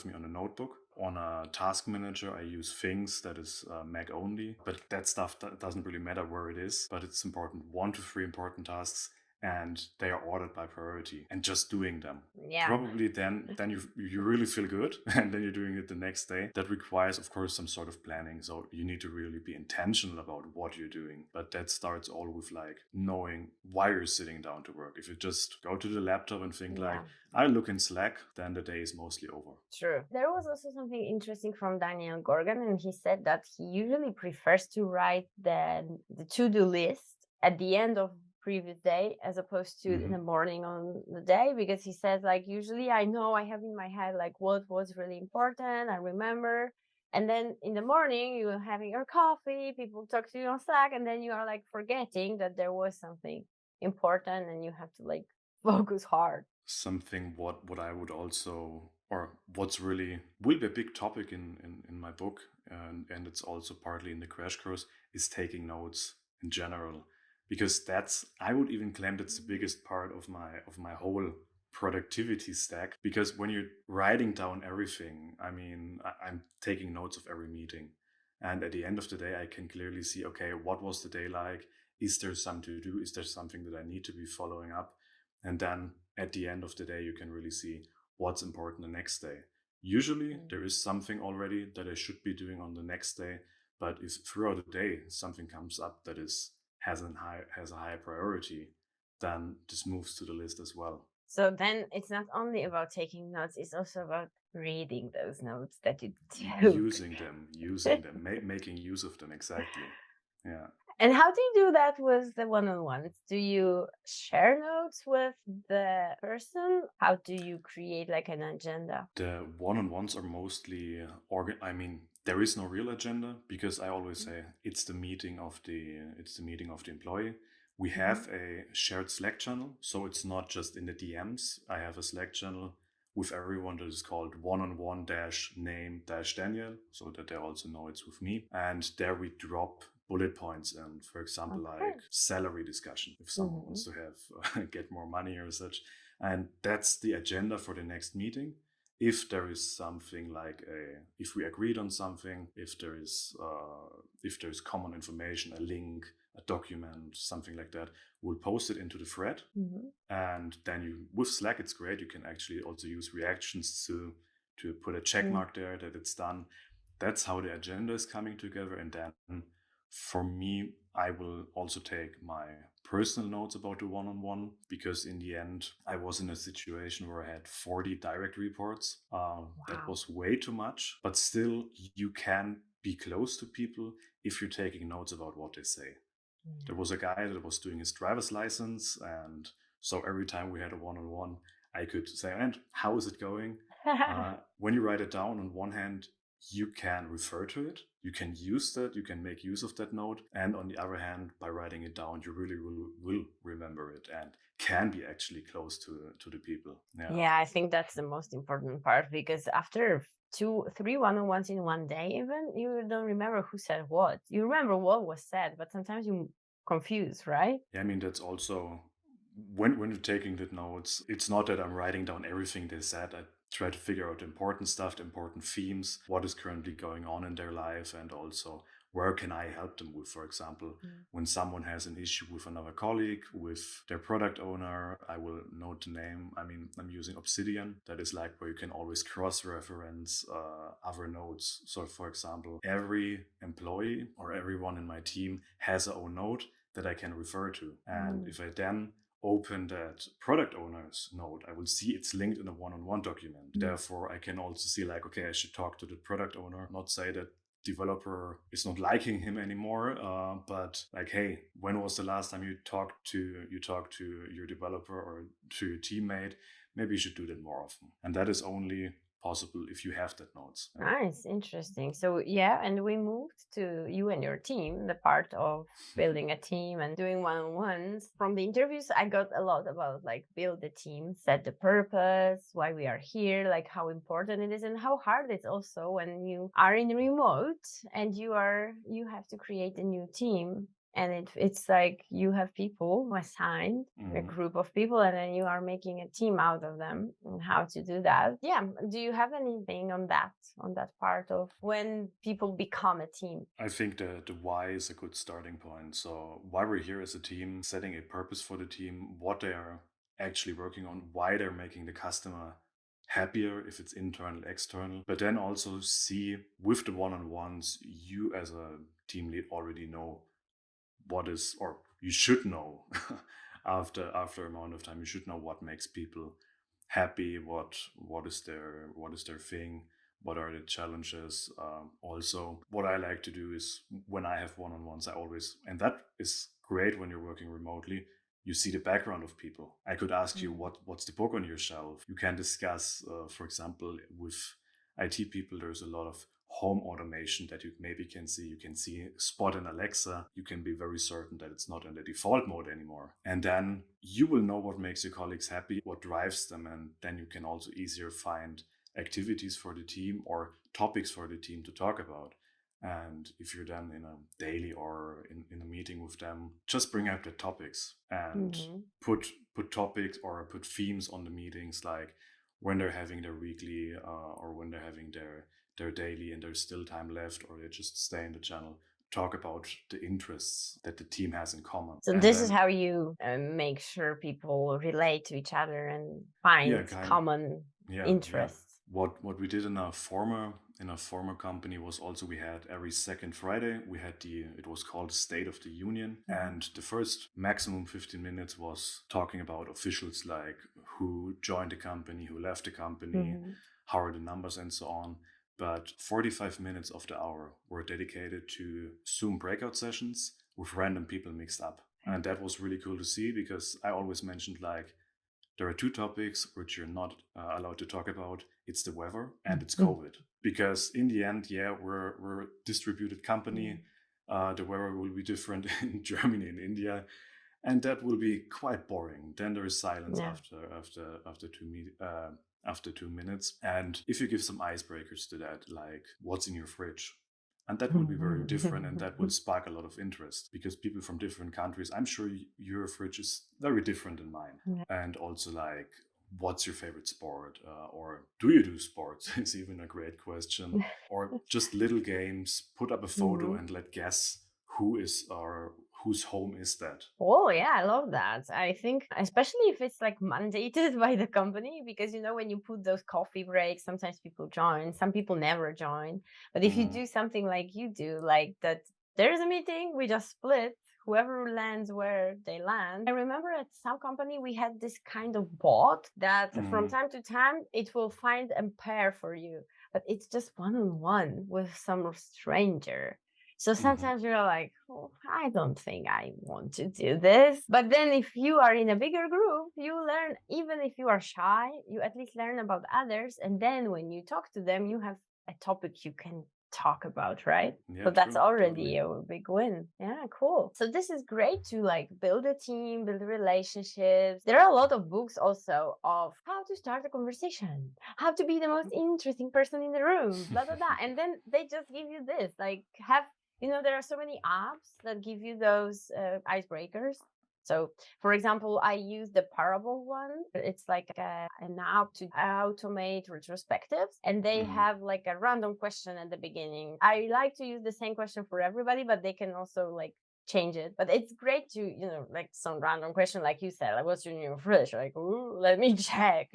me on a notebook. On a task manager, I use things that is Mac only, but that stuff doesn't really matter where it is. But it's important 1 to 3 important tasks, and they are ordered by priority, and just doing them. Yeah. Probably then you really feel good, and then you're doing it the next day. That requires, of course, some sort of planning. So you need to really be intentional about what you're doing. But that starts all with like knowing why you're sitting down to work. If you just go to the laptop and think like, Yeah. I look in Slack, then the day is mostly over. True. There was also something interesting from Daniel Gorgon, and he said that he usually prefers to write the to-do list at the end of previous day, as opposed to in Hmm. the morning on the day, because he says, like, usually I know, I have in my head like what was really important, I remember, and then in the morning you're having your coffee, people talk to you on Slack, and then you are like forgetting that there was something important, and you have to like focus hard. Something what I would also, or what's really will be a big topic in my book, and it's also partly in the crash course, is taking notes in general, because that's, I would even claim that's the biggest part of my whole productivity stack, because when you're writing down everything, I mean, I'm taking notes of every meeting, and at the end of the day I can clearly see, okay, what was the day like, is there something to do, is there something that I need to be following up, and then at the end of the day, you can really see what's important the next day. Usually, there is something already that I should be doing on the next day, but if throughout the day something comes up that is has a high priority, then this moves to the list as well. So then it's not only about taking notes, it's also about reading those notes that you took. Using them, making use of them exactly. Yeah. And how do you do that with the one-on-ones? Do you share notes with the person? How do you create like an agenda? The one-on-ones are mostly I mean, there is no real agenda because I always say it's the meeting of the employee. We Mm-hmm. have a shared Slack channel, so it's not just in the DMs. I have a Slack channel with everyone that is called one-on-one dash name dash Daniel, so that they also know it's with me. And there we drop bullet points and, for example, like Okay. salary discussion if someone Mm-hmm. wants to have get more money or such, and that's the agenda for the next meeting. If there is something like if we agreed on something, if there is common information, a link, a document, something like that. We'll post it into the thread, Mhm. and then you, with Slack, it's great. You can actually also use reactions to put a check Mm. mark there that it's done. That's how the agenda is coming together. And then for me, I will also take my personal notes about the one-on-one, because in the end, I was in a situation where I had 40 direct reports. That Wow. was way too much, but still, you can be close to people if you're taking notes about what they say. There was a guy that was doing his driver's license, and so every time we had a one-on-one, I could say, and how is it going? When you write it down, on one hand, you can refer to it, you can use that, you can make use of that note, and on the other hand, by writing it down, you really will remember it and can be actually close to the people. Yeah. Yeah, I think that's the most important part, because after two, three one-on-ones in one day, even you don't remember who said what. You remember what was said, but sometimes you confuse, right? Yeah, I mean, that's also when you're taking the notes, it's not that I'm writing down everything they said. I try to figure out the important stuff, the important themes, what is currently going on in their life, and also where can I help them with. For example, Mm. when someone has an issue with another colleague, with their product owner, I will note the name. I mean, I'm using Obsidian. That is like where you can always cross-reference other notes. So, for example, every employee or everyone in my team has their own note that I can refer to. And Mm. if I then open that product owner's note, I will see it's linked in a one-on-one document. Therefore, I can also see like, okay, I should talk to the product owner, not say that developer is not liking him anymore, but like, hey, when was the last time you talked to your developer or to your teammate? Maybe you should do that more often. And that is only possible if you have that notes. Nice, interesting. So yeah, and we moved to you and your team, the part of building a team and doing one-on-ones. From the interviews, I got a lot about like build the team, set the purpose, why we are here, like how important it is and how hard it's also when you are in remote and you have to create a new team. And it's like you have people assigned, a Mhm. group of people, and then you are making a team out of them, and how to do that. Yeah. Do you have anything on that part of when people become a team? I think the why is a good starting point. So why we're here as a team, setting a purpose for the team, what they are actually working on, why they're making the customer happier, if it's internal, external. But then also see with the one-on-ones, you as a team lead already know what is, or you should know after amount of time, you should know what makes people happy, what is their thing, what are the challenges. Also, what I like to do is when I have one-on-ones, I always, and that is great when you're working remotely, you see the background of people. I could ask you Mm. what's the book on your shelf. You can discuss, for example, with IT people, there's a lot of home automation that you maybe can see. You can see Spot and Alexa. You can be very certain that it's not in the default mode anymore. And then you will know what makes your colleagues happy, what drives them. And then you can also easier find activities for the team or topics for the team to talk about. And if you're then in a daily or in a meeting with them, just bring up the topics and Mhm. put topics or put themes on the meetings, like when they're having their weekly or when they're having their daily and there's still time left, or they just stay in the channel, talk about the interests that the team has in common. So And this is then, how you make sure people relate to each other and yeah, find kind common yeah. interests. What we did in a former company was also, we had every second Friday, we had it was called State of the Union. Mhm. And the first maximum 15 minutes was talking about officials, like who joined the company, who left the company, Mhm. how are the numbers, and so on. But 45 minutes of the hour were dedicated to Zoom breakout sessions with random people mixed up. And that was really cool to see, because I always mentioned, like, there are two topics which you're not allowed to talk about. It's the weather and it's Mhm. COVID. Because in the end, yeah, we're a distributed company. Mm. The weather will be different in Germany and India, and that will be quite boring. Then there is silence Yeah. after 2 minutes. And if you give some icebreakers to that, like what's in your fridge, and that will be very different, and that will spark a lot of interest, because people from different countries, I'm sure your fridge is very different than mine. Yeah. And also, like, what's your favorite sport, or do you do sports? Is even a great question. Or just little games, put up a photo Mhm. and let guess who whose home is that? Oh, yeah, I love that. I think, especially if it's like mandated by the company, because when you put those coffee breaks, sometimes people join, some people never join. But if you Mm, do something like you do, like that, there's a meeting, we just split. Whoever lands where they land. I remember at some company we had this kind of bot that from mm, time to time it will find a pair for you, but it's just one on one with some stranger. So mhm. sometimes you're like, oh, I don't think I want to do this. But then if you are in a bigger group, you learn, even if you are shy, you at least learn about others. And then when you talk to them, you have a topic you can talk about, right? Yeah, So that's true, already totally. a big win. Yeah, cool. So this is great to like build a team, build relationships. There are a lot of books also of how to start a conversation, how to be the most interesting person in the room, blah blah blah. And then they just give you this, like have there are so many apps that give you those icebreakers. So, for example, I use the Parable one. It's like an app to automate retrospectives, and they Mm, have like a random question at the beginning. I like to use the same question for everybody, but they can also like change it. But it's great to, like some random question, like you said, like what's your new fridge? Like, ooh, let me check.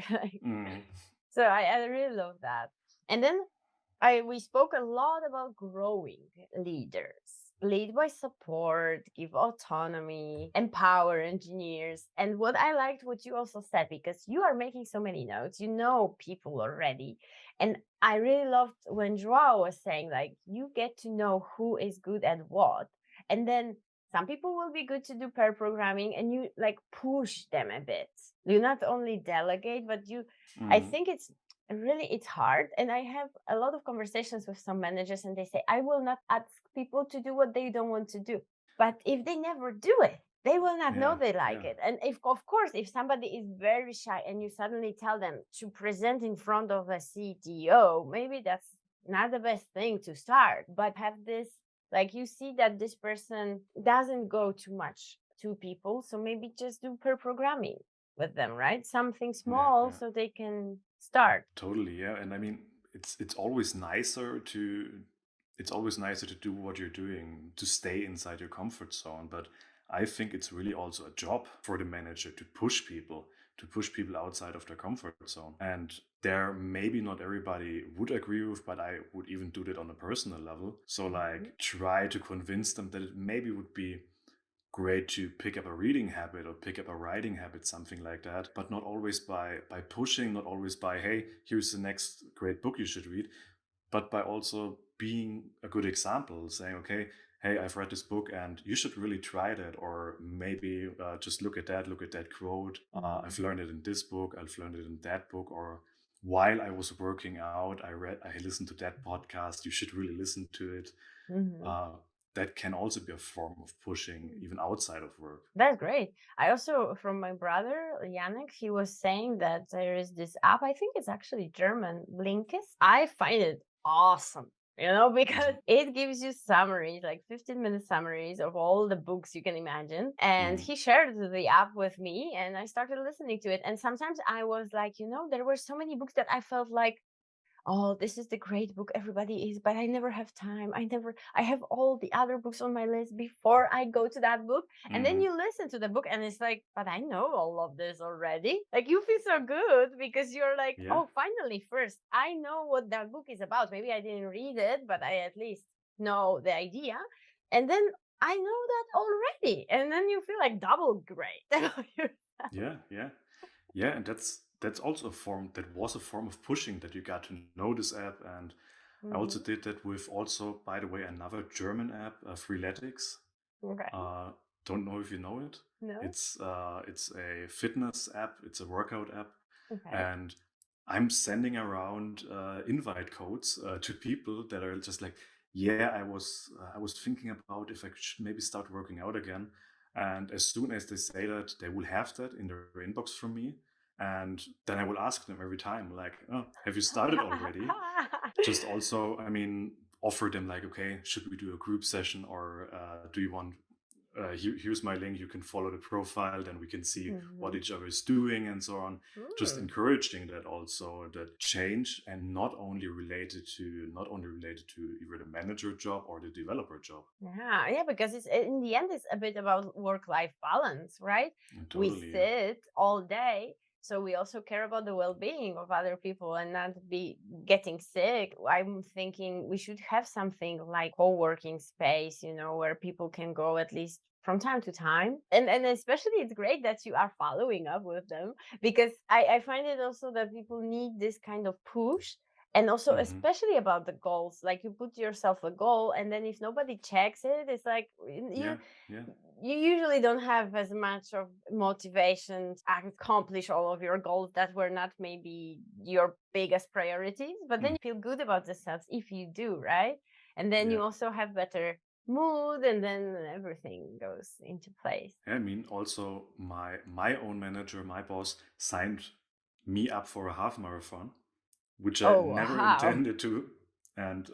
mm, So I really love that. And then we spoke a lot about growing leaders. Lead by support, give autonomy, empower engineers. And what I liked what you also said, because you are making so many notes, you know people already. And I really loved when Joao was saying, like, you get to know who is good at what. And then some people will be good to do pair programming and you like push them a bit. You not only delegate, but I mm. think it's hard. And I have a lot of conversations with some managers and they say, I will not ask people to do what they don't want to do. But if they never do it, they will not know Yeah, they like yeah. it. And if, of course, if somebody is very shy and you suddenly tell them to present in front of a CTO, maybe that's not the best thing to start. But have this, like you see that this person doesn't go too much to people. So maybe just do per programming with them, right? Something Yeah, small yeah. so they can start. Totally, yeah. And I mean, it's always nicer to it's always nicer to do what you're doing, to stay inside your comfort zone. But I think it's really also a job for the manager to push people outside of their comfort zone. And there maybe not everybody would agree with, but I would even do that on a personal level. So Mhm. like try to convince them that it maybe would be great to pick up a reading habit or pick up a writing habit, something like that, but not always by pushing, not always by, hey, here's the next great book you should read, but by also being a good example, saying, okay, hey, I've read this book and you should really try that, or maybe just look at that quote. I've Mhm. learned it in this book, I've learned it in that book, or while I was working out, I listened to that podcast, you should really listen to it. Mhm. uh, that can also be a form of pushing even outside of work. That's great. I also, from my brother, Yannick, he was saying that there is this app, I think it's actually German, Blinkist. I find it awesome, because Mhm. it gives you summaries, like 15-minute summaries of all the books you can imagine. And Mm. he shared the app with me and I started listening to it. And sometimes I was like, there were so many books that I felt like, oh, this is the great book everybody is, but I never have time. I have all the other books on my list before I go to that book. And then Mhm. you listen to the book and it's like, but I know all of this already. Like you feel so good because you're like, Yeah, oh, finally, first, I know what that book is about. Maybe I didn't read it, but I at least know the idea. And then I know that already. And then you feel like double great about yourself. yeah, yeah, yeah, and that's also a form that was a form of pushing, that you got to know this app. And I also Mhm. did that with, also by the way, another German app, Freeletics. Okay. uh, don't know if you know it. No? It's a fitness app, it's a workout app. Okay. And I'm sending around invite codes to people that are just like, yeah, I was thinking about if I should maybe start working out again. And as soon as they say that, they will have that in their inbox from me. And then I will ask them every time, like, oh, have you started already? Just also, I mean, offer them like, okay, should we do a group session, or do you want here's my link, you can follow the profile, then we can see what Mhm. each other is doing and so on. Just Mm. encouraging that, also that change, and not only related to either the manager job or the developer job. Yeah, yeah, because it's in the end, it's a bit about work-life balance, right? We Totally, yeah. sit all day, so we also care about the well-being of other people and not be getting sick. I'm thinking we should have something like co-working space, where people can go at least from time to time. And especially it's great that you are following up with them, because I find it also that people need this kind of push, and also Hmm. especially about the goals, like you put yourself a goal, and then if nobody checks it, it's like you Yeah, yeah. you usually don't have as much of motivation to accomplish all of your goals that were not maybe your biggest priorities, but then Mm, you feel good about yourselves if you do, right? And then yeah. you also have better mood, and then everything goes into place. I mean, also my own manager, my boss, signed me up for a half marathon, which I Oh, never wow. intended to. And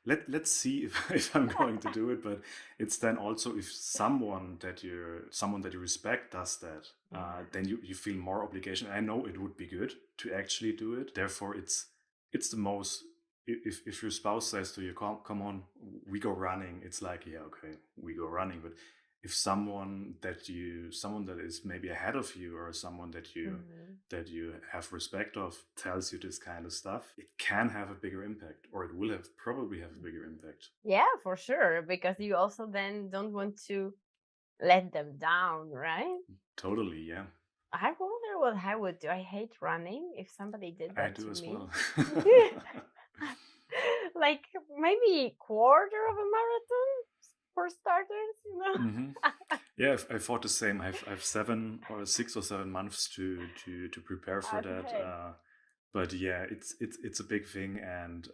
let's see if, if I'm going to do it. But it's then also, if someone that you respect does that, Yeah. then you feel more obligation. I know it would be good to actually do it. Therefore, it's the most. If your spouse says to you, come on, we go running," it's like, yeah, okay, we go running. But if someone that is maybe ahead of you, or someone Mhm. that you have respect of, tells you this kind of stuff, it can have a bigger impact, or it will have probably have a bigger impact. Yeah, for sure. Because you also then don't want to let them down, right? Totally, yeah. I wonder what I would do. I hate running. If somebody did I that do to as me, well. like maybe quarter of a marathon for starters. Hmm. Yeah, I thought the same. I've 7 or 6 or 7 months to prepare for that. Okay. But yeah, it's a big thing, and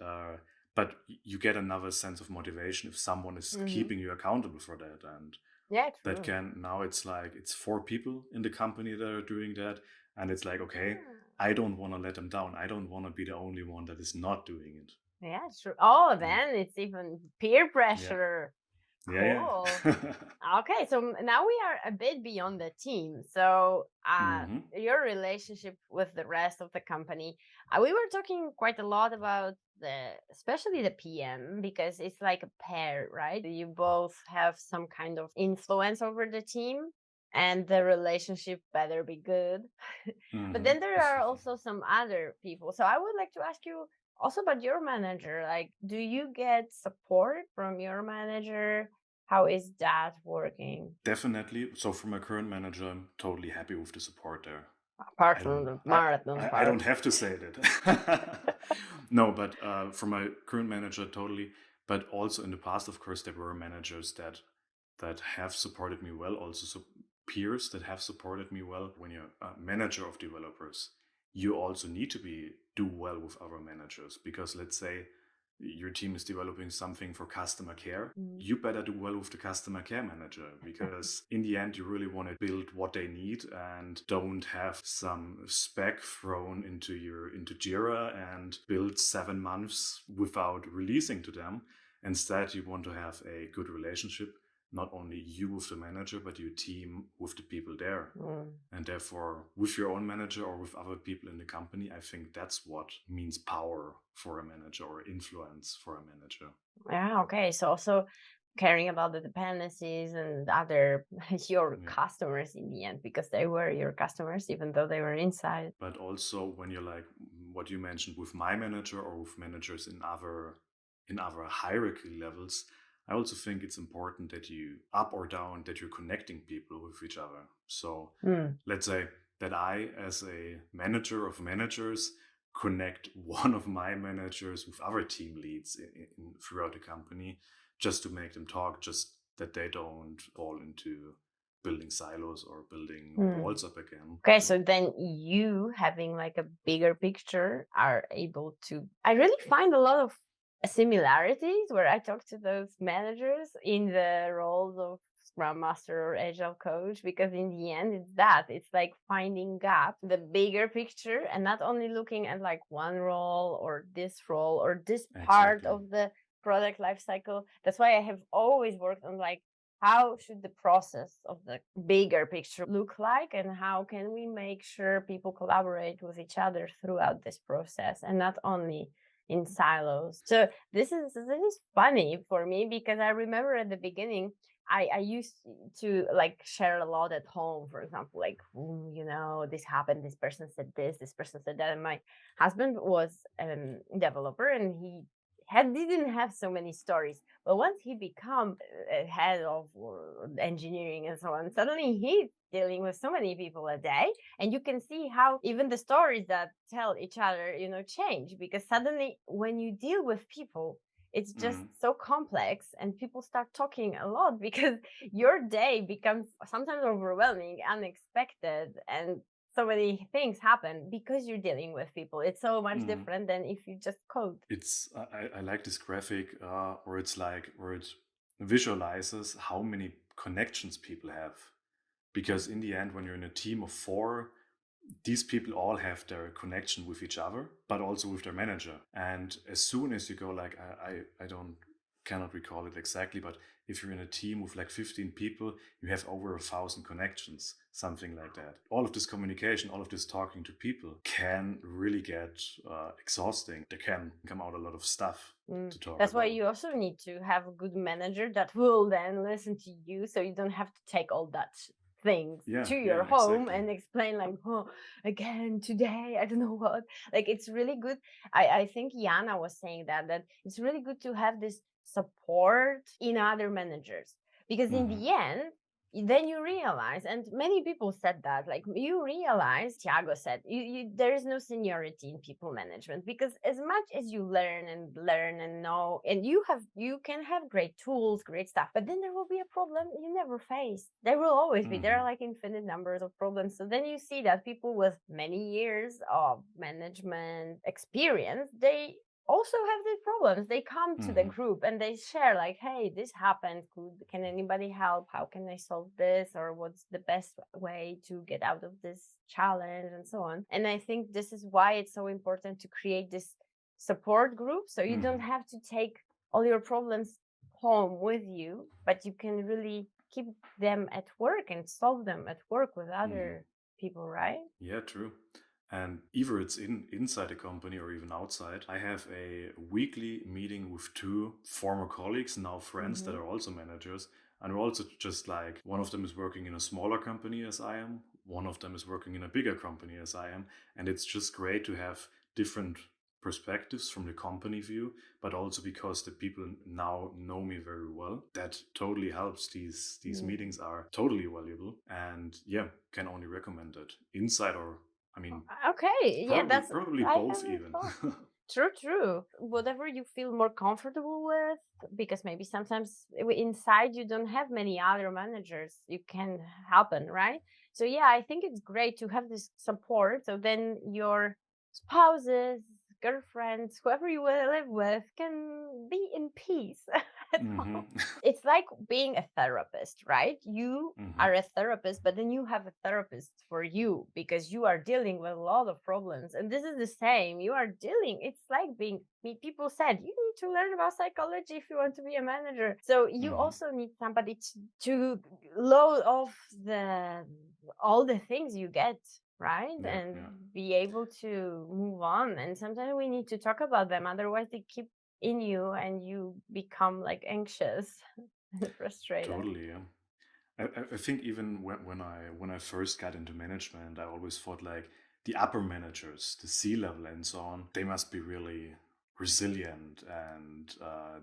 but you get another sense of motivation if someone is Hmm. keeping you accountable for that. And Yeah, that true. can now, it's like it's 4 people in the company that are doing that, and it's like, okay, Ah, I don't want to let them down. I don't want to be the only one that is not doing it. yeah, true. Oh, Yeah, then it's even peer yeah, pressure. yeah, Cool. yeah. Okay, so now we are a bit beyond the team. So, Hmm. your relationship with the rest of the company, we were talking quite a lot about especially the PM, because it's like a pair, right? You both have some kind of influence over the team, and the relationship better be good. But Hmm. then there are also some other people. So I would like to ask you also about your manager. Like, do you get support from your manager? How is that working? Definitely. So for my current manager, I'm totally happy with the support there. Apart I from don't the I marathon I part. don't have to say that. No, but for my current manager, totally. But also in the past, of course, there were managers that have supported me well. Also, so peers that have supported me well. When you're a manager of developers, you also need to be do well with other managers, because let's say your team is developing something for customer care, Mm. you better do well with the customer care manager, because in the end you really want to build what they need, and don't have some spec thrown into Jira and build 7 months without releasing to them. Instead, you want to have a good relationship, not only you with the manager, but your team with the people there. Mm. And therefore, with your own manager or with other people in the company, I think that's what means power for a manager, or influence for a manager. Yeah, okay. So also caring about the dependencies and other your Yeah. customers in the end, because they were your customers even though they were inside. But also, when you're like what you mentioned with my manager, or with managers in other hierarchy levels, I also think it's important that you up or down, that you're connecting people with each other. So Mm. let's say that I, as a manager of managers, connect one of my managers with other team leads throughout the company, just to make them talk, just that they don't fall into building silos or building Mm. walls up again. Okay, so then you having like a bigger picture are able to. I really find a lot of similarities where I talk to those managers in the roles of Scrum Master or Agile Coach, because in the end, it's that. It's like finding gap, the bigger picture, and not only looking at like one role or this part Exactly. of the product life cycle. That's why I have always worked on like how should the process of the bigger picture look like, and how can we make sure people collaborate with each other throughout this process and not only in silos. So this is funny for me because I remember at the beginning I used to like share a lot at home, for example, like, this happened, this person said this person said that. And my husband was a developer, and he didn't have so many stories. But once he become a head of engineering and so on, suddenly he's dealing with so many people a day, and you can see how even the stories that tell each other, change, because suddenly when you deal with people, it's just Mm. so complex, and people start talking a lot because your day becomes sometimes overwhelming, unexpected, and so many things happen because you're dealing with people. It's so much Mm. different than if you just code. I like this graphic where it's like where it visualizes how many connections people have. Because in the end, when you're in a team of four, these people all have their connection with each other, but also with their manager. And as soon as you go, like, I don't cannot recall it exactly, but if you're in a team with like 15 people, you have over 1,000 connections, something like that. All of this communication, all of this talking to people can really get exhausting. There can come out a lot of stuff to talk That's why about. you also need to have a good manager that will then listen to you, so you don't have to take all that things Yeah, to your yeah, home exactly. and explain like, oh, again today, I don't know what. Like, it's really good. I think Jana was saying that it's really good to have this support in other managers, because in Hmm. the end, then you realize, and many people said that, like, you realize, Tiago said, there is no seniority in people management, because as much as you learn and know, and you can have great tools, great stuff, but then there will be a problem you never face. There will always be, there are Hmm. like infinite numbers of problems. So then you see that people with many years of management experience, they also have these problems. They come to the Hmm. group and they share like, hey, this happened, can anybody help, how can I solve this, or what's the best way to get out of this challenge, and so on. And I think this is why it's so important to create this support group, so you don't Hmm. have to take all your problems home with you, but you can really keep them at work and solve them at work with Hmm. other people, right? Yeah, true. And either it's inside a company or even outside. I have a weekly meeting with two former colleagues, now friends that Mm-hmm. are also managers. And we're also just like one of them is working in a smaller company as I am, one of them is working in a bigger company as I am. And it's just great to have different perspectives from the company view, but also because the people now know me very well. That totally helps. These meetings are totally valuable, and yeah, can only recommend it. Inside or I mean, Okay, yeah, probably I both never even. thought. True, true. Whatever you feel more comfortable with, because maybe sometimes inside you don't have many other managers you can happen, right? So yeah, I think it's great to have this support. So then your spouses, girlfriends, whoever you will live with, can be in peace at Hmm. home. It's like being a therapist, right? You Hmm. are a therapist, but then you have a therapist for you because you are dealing with a lot of problems. And this is the same. You are dealing, it's like being, people said, you need to learn about psychology if you want to be a manager. So you Hmm. also need somebody to load off the all the things you get, right? Yeah, And yeah, be able to move on. And sometimes we need to talk about them. Otherwise, they keep in you and you become like anxious and frustrated. totally. Yeah. I think even when I first got into management, I always thought like the upper managers, the C level and so on, they must be really resilient and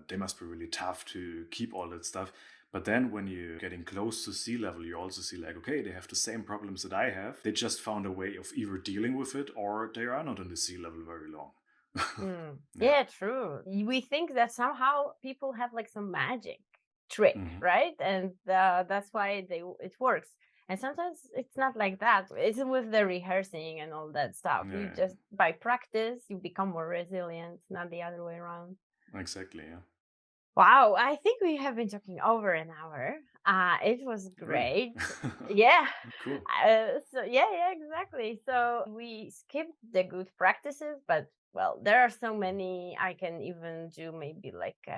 they must be really tough to keep all that stuff. But then when you're getting close to C level, you also see like, okay, they have the same problems that I have. They just found a way of either dealing with it or they are not in the C level very long. Yeah. Yeah, true. We think that somehow people have like some magic trick, Hmm. right? And that's why it works. And sometimes it's not like that. It's with the rehearsing and all that stuff. You Yeah, just by practice you become more resilient, not the other way around. exactly. Yeah. Wow, I think we have been talking over an hour. It was Really? great. Yeah. Cool. So yeah, exactly. So we skipped the good practices, but well, there are so many. I can even do maybe like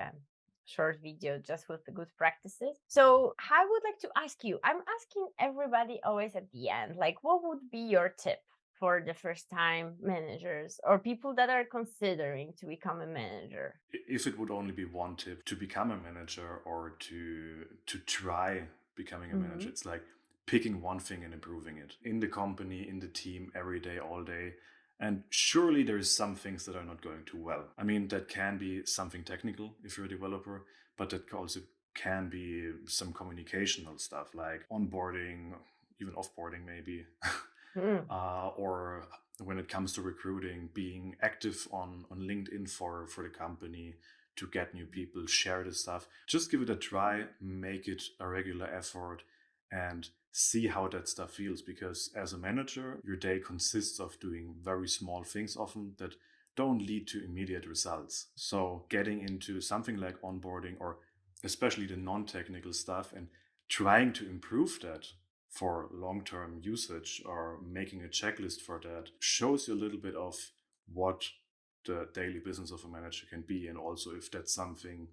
short video just with the good practices. So I would like to ask you, I'm asking everybody always at the end, like, what would be your tip for the first time managers or people that are considering to become a manager? If it would only be one tip to become a manager or to try becoming a manager, Hmm. it's like picking one thing and improving it in the company, in the team, every day, all day. And surely there's some things that are not going too well. I mean, that can be something technical if you're a developer, but that also can be some communicational stuff like onboarding, even offboarding maybe. Mm. Or when it comes to recruiting, being active on LinkedIn for the company to get new people, share the stuff. Just give it a try, make it a regular effort, and see how that stuff feels. Because as a manager, your day consists of doing very small things often that don't lead to immediate results. So getting into something like onboarding or especially the non-technical stuff and trying to improve that for long-term usage or making a checklist for that shows you a little bit of what the daily business of a manager can be, and also if that's something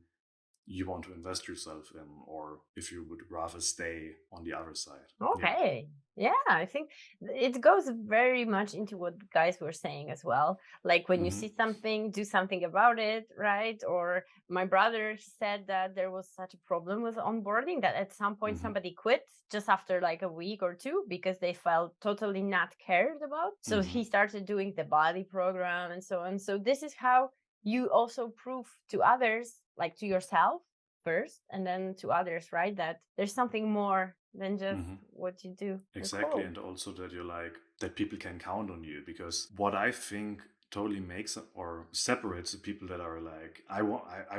you want to invest yourself in or if you would rather stay on the other side. Yeah. Okay. Yeah, I think it goes very much into what the guys were saying as well. Like when you Hmm. see something, do something about it, right? Or my brother said that there was such a problem with onboarding that at some point Hmm. somebody quit just after like a week or two because they felt totally not cared about. So Hmm. he started doing the body program and so on. So this is how you also prove to others, like to yourself first and then to others, right? That there's something more than just Hmm. what you do. Exactly. Cool. And also that you're like, that people can count on you, because what I think totally makes or separates the people that are like, I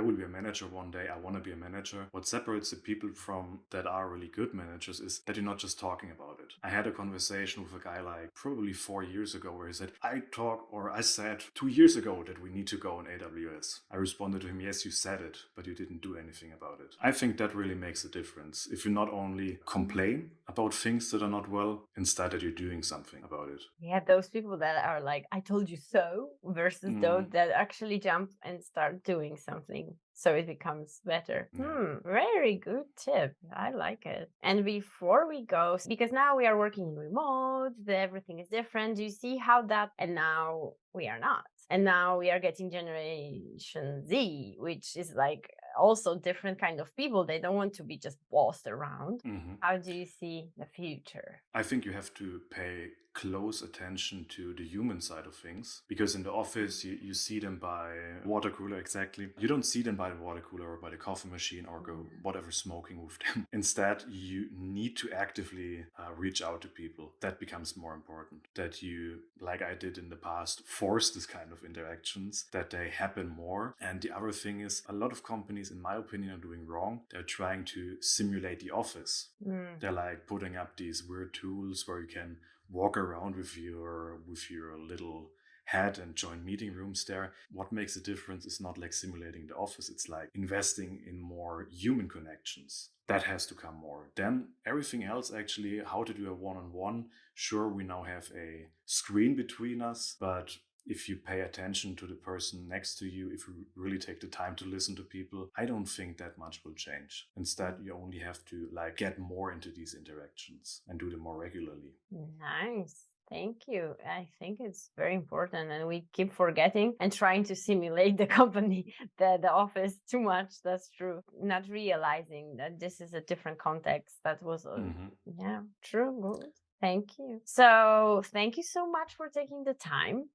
will be a manager one day, I want to be a manager. What separates the people from that are really good managers is that you're not just talking about it. I had a conversation with a guy like probably 4 years ago where he said, I said 2 years ago that we need to go on AWS. I responded to him, yes, you said it, but you didn't do anything about it. I think that really makes a difference. If you not only complain about things that are not well, instead that you're doing something about it. Yeah, those people that are like, I told you so, versus those Mm, that actually jump and start doing something so it becomes better. yeah. Very good tip. I like it. And before we go, because now we are working remote, everything is different. Do you see how that, and now we are not. And now we are getting Generation Z, which is like also different kind of people. They don't want to be just bossed around. Mhm. How do you see the future? I think you have to pay close attention to the human side of things, because in the office you see them by water cooler. Exactly, you don't see them by the water cooler or by the coffee machine or go whatever smoking with them. Instead, you need to actively reach out to people. That becomes more important, that you, like I did in the past, force this kind of interactions, that they happen more. And the other thing is, a lot of companies in my opinion are doing wrong. They're trying to simulate the office. Mm. They're like putting up these weird tools where you can walk around with your little head and join meeting rooms there. What makes a difference is not like simulating the office, it's like investing in more human connections. That has to come more. Then everything else, actually, how to do a one-on-one. Sure, we now have a screen between us, but if you pay attention to the person next to you, if you really take the time to listen to people, I don't think that much will change. Instead, you only have to like get more into these interactions and do them more regularly. Nice. Thank you. I think it's very important, and we keep forgetting and trying to simulate the company, the office too much. That's true. Not realizing that this is a different context. That was, Hmm. yeah, true. Good. Thank you. So, thank you so much for taking the time.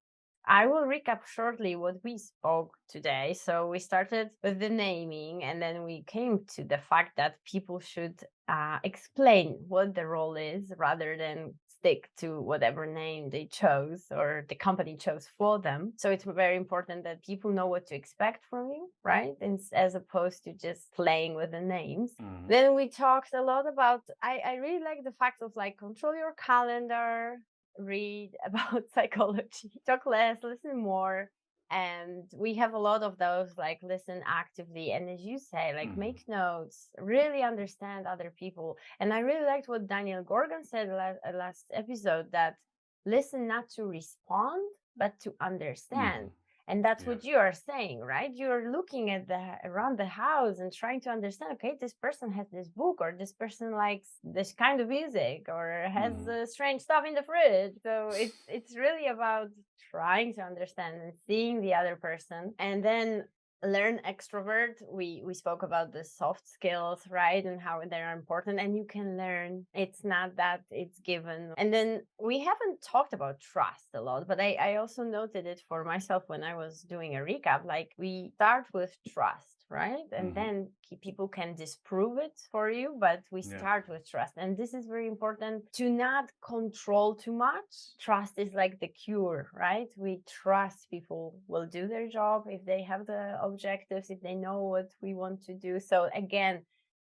I will recap shortly what we spoke today. So, we started with the naming, and then we came to the fact that people should explain what the role is rather than stick to whatever name they chose or the company chose for them. So it's very important that people know what to expect from you, right? And as opposed to just playing with the names. Hmm. Then we talked a lot about, I really like the fact of like control your calendar, read about psychology, talk less, listen more. And we have a lot of those, like listen actively, and as you say, like Hmm. make notes, really understand other people. And I really liked what Daniel Gorgon said last episode, that listen not to respond but to understand. Hmm. And that's Yeah. what you are saying, right? You're looking at around the house and trying to understand, okay, this person has this book, or this person likes this kind of music, or has Hmm. strange stuff in the fridge. So it's really about trying to understand and seeing the other person. And then learn extrovert. We spoke about the soft skills, right, and how they're important, and you can learn. It's not that it's given. And then we haven't talked about trust a lot, but I also noted it for myself when I was doing a recap. Like, we start with trust, right, and Hmm. then people can disprove it for you, but we Yeah. start with trust. And this is very important, to not control too much. Trust is like the cure, right? We trust people will do their job if they have the objectives, if they know what we want to do. So again,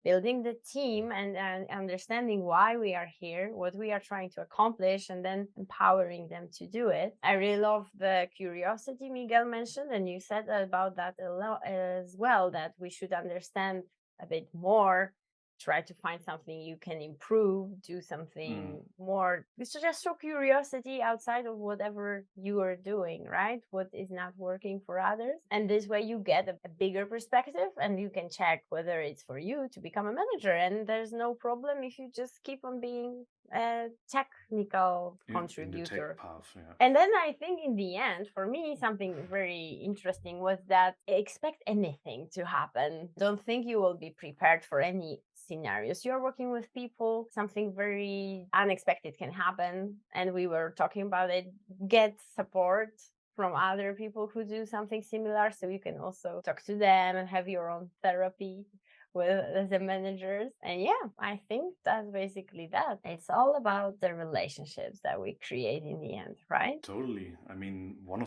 building the team and understanding why we are here, what we are trying to accomplish, and then empowering them to do it. I really love the curiosity Miguel mentioned, and you said about that a lot as well, that we should understand a bit more, try to find something you can improve, do something more. It's just show curiosity outside of whatever you are doing, right? What is not working for others. And this way you get a bigger perspective, and you can check whether it's for you to become a manager. And there's no problem if you just keep on being a technical In the tech contributor. path. Yeah. And then I think in the end, for me, something very interesting was that expect anything to happen. Don't think you will be prepared for any scenarios. You're working with people, something very unexpected can happen. And we were talking about it. Get support from other people who do something similar, so you can also talk to them and have your own therapy with the managers. And yeah, I think that's basically that. It's all about the relationships that we create in the end, right? Totally. I mean, one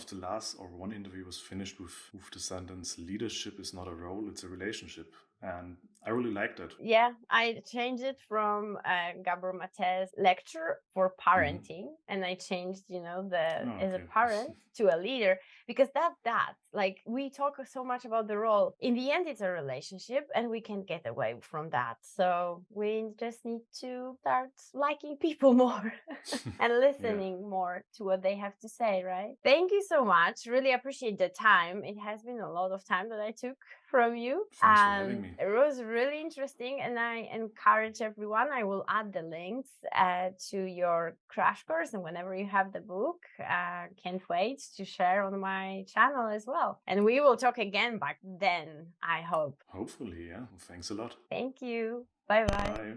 interview was finished with the sentence, leadership is not a role, it's a relationship. And I really liked it. Yeah, I changed it from Gabor Mate's lecture for Hmm. parenting, and I changed, the Oh, as a okay. parent to a leader, because that like, we talk so much about the role. In the end, it's a relationship, and we can get away from that. So we just need to start liking people more and Yeah. listening more to what they have to say, right? Thank you so much. Really appreciate the time. It has been a lot of time that I took from you. Thanks for having me. It was really interesting, and I encourage everyone. I will add the links to your crash course, and whenever you have the book, can't wait to share on my channel as well. And we will talk again back then, I hope. Hopefully, yeah. Thanks a lot. Thank you. Bye bye.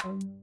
Bye.